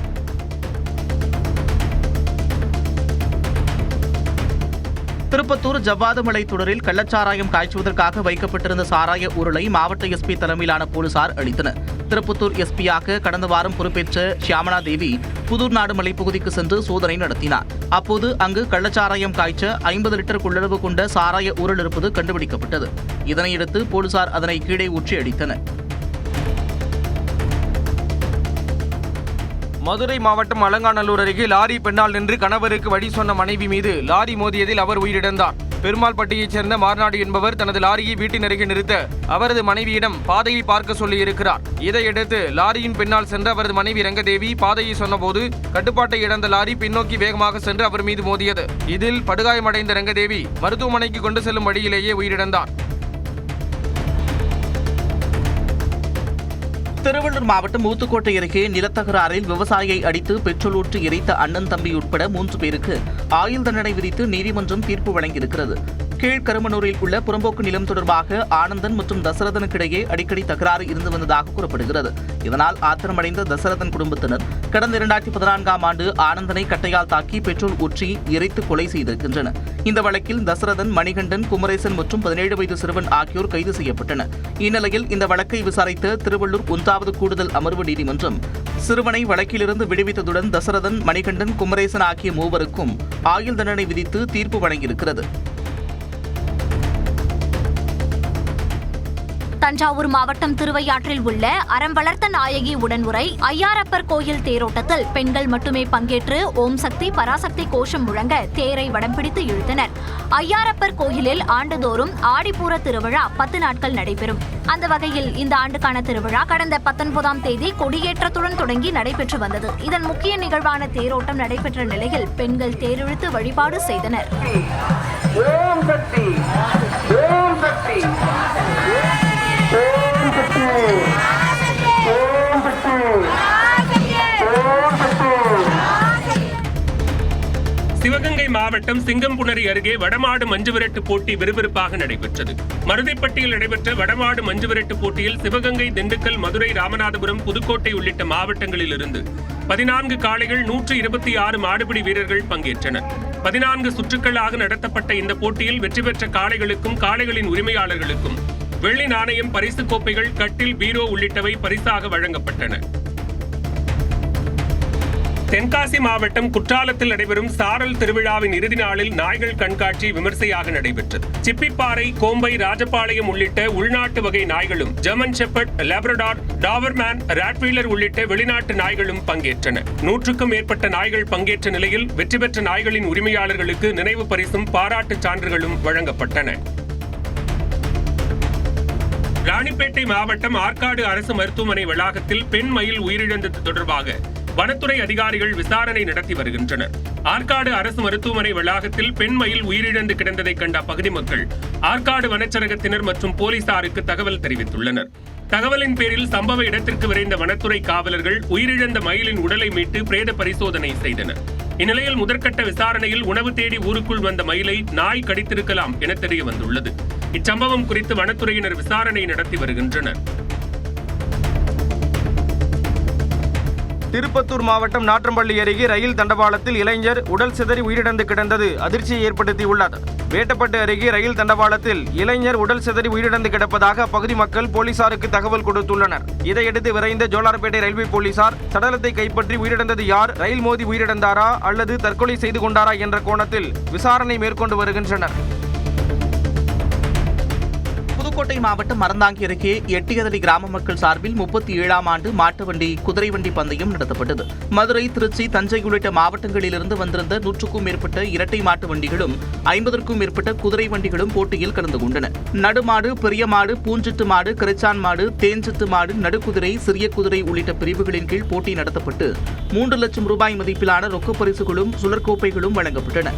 திருப்பத்தூர் ஜவ்வாது மலை தொடரில் கள்ளச்சாராயம் காய்ச்சுவதற்காக வைக்கப்பட்டிருந்த சாராய உருளை மாவட்ட எஸ்பி தலைமையிலான போலீசார் அளித்தனர். திருப்பத்தூர் எஸ்பியாக கடந்த வாரம் பொறுப்பேற்ற ஷியாமலா தேவி புதூர் நாடு மலைப்பகுதிக்கு சென்று சோதனை நடத்தினார். அப்போது அங்கு கள்ளச்சாராயம் காய்ச்ச 50 லிட்டர் கொள்ளளவு கொண்ட சாராய உருள் இருப்பது கண்டுபிடிக்கப்பட்டது. இதனையடுத்து போலீசார் அதனை கீழே ஊற்றி அடித்தனர். மதுரை மாவட்டம் அலங்காநல்லூர் அருகே லாரி பெண்ணால் நின்று கணவருக்கு வழி சொன்ன மனைவி மீது லாரி மோதியதில் அவர் உயிரிழந்தார். பெருமாள்பட்டியைச் சேர்ந்த மார்நாடு என்பவர் தனது லாரியை வீட்டின் அருகே நிறுத்த அவரது மனைவியிடம் பாதையை பார்க்க சொல்லியிருக்கிறார். இதையடுத்து லாரியின் பின்னால் சென்ற அவரது மனைவி ரங்கதேவி பாதையை சொன்னபோது கட்டுப்பாட்டை இழந்த லாரி பின்னோக்கி வேகமாக சென்று அவர் மீது மோதியது. இதில் படுகாயமடைந்த ரங்கதேவி மருத்துவமனைக்கு கொண்டு செல்லும் வழியிலேயே உயிரிழந்தார். திருவள்ளூர் மாவட்டம் ஊத்துக்கோட்டை அருகே நிலத்தகராறில் விவசாயியை அடித்து பெட்ரோல் ஊற்றி எரித்த அண்ணன் தம்பி உட்பட 3 பேருக்கு ஆயுள் தண்டனை விதித்து நீதிமன்றம் தீர்ப்பு வழங்கியிருக்கிறது. கீழ்கருமனூரில் உள்ள புறம்போக்கு நிலம் தொடர்பாக ஆனந்தன் மற்றும் தசரதனுக்கிடையே அடிக்கடி தகராறு இருந்து வந்ததாக கூறப்படுகிறது. இதனால் ஆத்திரமடைந்த தசரதன் குடும்பத்தினர் கடந்த 2014ஆம் ஆண்டு ஆனந்தனை கட்டையால் தாக்கி பெட்ரோல் ஊற்றி எரித்து கொலை செய்திருக்கின்றனர். இந்த வழக்கில் தசரதன், மணிகண்டன், குமரேசன் மற்றும் 17 வயது சிறுவன் ஆகியோர் கைது செய்யப்பட்டனர். இந்நிலையில் இந்த வழக்கை விசாரித்த திருவள்ளூர் 1வது கூடுதல் அமர்வு நீதிமன்றம் சிறுவனை வழக்கிலிருந்து விடுவித்ததுடன் தசரதன், மணிகண்டன், குமரேசன் ஆகிய 3 ஆயுள் தண்டனை விதித்து தீர்ப்பு வழங்கியிருக்கிறது. தஞ்சாவூர் மாவட்டம் திருவையாற்றில் உள்ள அறம் வளர்த்த நாயகி உடன்முறை ஐயாரப்பர் கோயில் தேரோட்டத்தில் பெண்கள் மட்டுமே பங்கேற்று ஓம் சக்தி பராசக்தி கோஷம் முழங்க தேரை வடம் பிடித்து இழுத்தனர். ஐயாரப்பர் கோயிலில் ஆண்டுதோறும் ஆடிப்பூர திருவிழா 10 நாட்கள் நடைபெறும். அந்த வகையில் இந்த ஆண்டுக்கான திருவிழா கடந்த 19ஆம் தேதி கொடியேற்றத்துடன் தொடங்கி நடைபெற்று வந்தது. இதன் முக்கிய நிகழ்வான தேரோட்டம் நடைபெற்ற நிலையில் பெண்கள் தேரிழுத்து வழிபாடு செய்தனர். சிவகங்கை மாவட்டம் சிங்கம்புணரி அருகே வடமாடு மஞ்சுவிரட்டு போட்டி விறுவிறுப்பாக நடைபெற்றது. மருதைப்பட்டியில் நடைபெற்ற வடமாடு மஞ்சுவிரட்டு போட்டியில் சிவகங்கை, திண்டுக்கல், மதுரை, ராமநாதபுரம், புதுக்கோட்டை உள்ளிட்ட மாவட்டங்களில் இருந்து 14 காளைகள், 126 மாடுபிடி வீரர்கள் பங்கேற்றனர். 14 சுற்றுக்களாக நடத்தப்பட்ட இந்த போட்டியில் வெற்றி பெற்ற காளைகளுக்கும் காளைகளின் உரிமையாளர்களுக்கும் வெள்ளி நாணயம், பரிசு கோப்பைகள், கட்டில், பீரோ உள்ளிட்டவை பரிசாக வழங்கப்பட்டன. தென்காசி மாவட்டம் குற்றாலத்தில் நடைபெறும் சாரல் திருவிழாவின் இறுதி நாளில் நாய்கள் கண்காட்சி விமர்சையாக நடைபெற்றது. சிப்பிப்பாறை, கோம்பை, ராஜபாளையம் உள்ளிட்ட உள்நாட்டு வகை நாய்களும், German shepherd, Labrador, Doberman, Rottweiler உள்ளிட்ட வெளிநாட்டு நாய்களும் பங்கேற்றன. 100க்கும் மேற்பட்ட நாய்கள் பங்கேற்ற நிலையில் வெற்றி பெற்ற நாய்களின் உரிமையாளர்களுக்கு நினைவு பரிசும் பாராட்டுச் சான்றுகளும் வழங்கப்பட்டன. ராணிப்பேட்டை மாவட்டம் ஆற்காடு அரசு மருத்துவமனை வளாகத்தில் பெண் மயில் உயிரிழந்தது தொடர்பாக வனத்துறை அதிகாரிகள் விசாரணை நடத்தி வருகின்றனர். ஆற்காடு அரசு மருத்துவமனை வளாகத்தில் பெண் மயில் உயிரிழந்து கிடந்ததை கண்ட அப்பகுதி மக்கள் ஆற்காடு வனச்சரகத்தினர் மற்றும் போலீசாருக்கு தகவல் தெரிவித்துள்ளனர். தகவலின் பேரில் சம்பவ இடத்திற்கு விரைந்த வனத்துறை காவலர்கள் உயிரிழந்த மயிலின் உடலை மீட்டு பிரேத பரிசோதனை செய்தனர். இந்நிலையில் முதற்கட்ட விசாரணையில் உணவு தேடி ஊருக்குள் வந்த மயிலை நாய் கடித்திருக்கலாம் என தெரிய வந்துள்ளது. இச்சம்பவம் குறித்து வனத்துறையினர் விசாரணை நடத்தி வருகின்றனர். திருப்பத்தூர் மாவட்டம் நாற்றம்பள்ளி அருகே ரயில் தண்டவாளத்தில் இளைஞர் உடல் சிதறி உயிரிழந்து கிடந்தது அதிர்ச்சியை ஏற்படுத்தியுள்ளது. வேட்டப்பட்டு அருகே ரயில் தண்டவாளத்தில் இளைஞர் உடல் சிதறி உயிரிழந்து கிடப்பதாக அப்பகுதி மக்கள் போலீசாருக்கு தகவல் கொடுத்துள்ளனர். இதையடுத்து விரைந்த ஜோலார்பேட்டை ரயில்வே போலீசார் சடலத்தை கைப்பற்றி உயிரிழந்தது யார், ரயில் மோதி உயிரிழந்தாரா அல்லது தற்கொலை செய்து கொண்டாரா என்ற கோணத்தில் விசாரணை மேற்கொண்டு வருகின்றனர். புதுக்கோட்டை மாவட்டம் மறந்தாங்கி அருகே எட்டியதடி கிராம மக்கள் சார்பில் 37ஆம் ஆண்டு மாட்டு வண்டி குதிரை வண்டி பந்தயம் நடத்தப்பட்டது. மதுரை, திருச்சி, தஞ்சை உள்ளிட்ட மாவட்டங்களிலிருந்து வந்திருந்த 100க்கும் மேற்பட்ட இரட்டை மாட்டு வண்டிகளும் 50க்கும் மேற்பட்ட குதிரை வண்டிகளும் போட்டியில் கலந்து கொண்டன. நடுமாடு, பெரிய மாடு, பூஞ்சிட்டு மாடு, கரிச்சான் மாடு, தேஞ்சிட்டு மாடு, நடுக்குதிரை, சிறிய குதிரை உள்ளிட்ட பிரிவுகளின் கீழ் போட்டி நடத்தப்பட்டு 3 லட்சம் ரூபாய் மதிப்பிலான ரொக்கப் பரிசுகளும் சுழற்கோப்பைகளும் வழங்கப்பட்டன.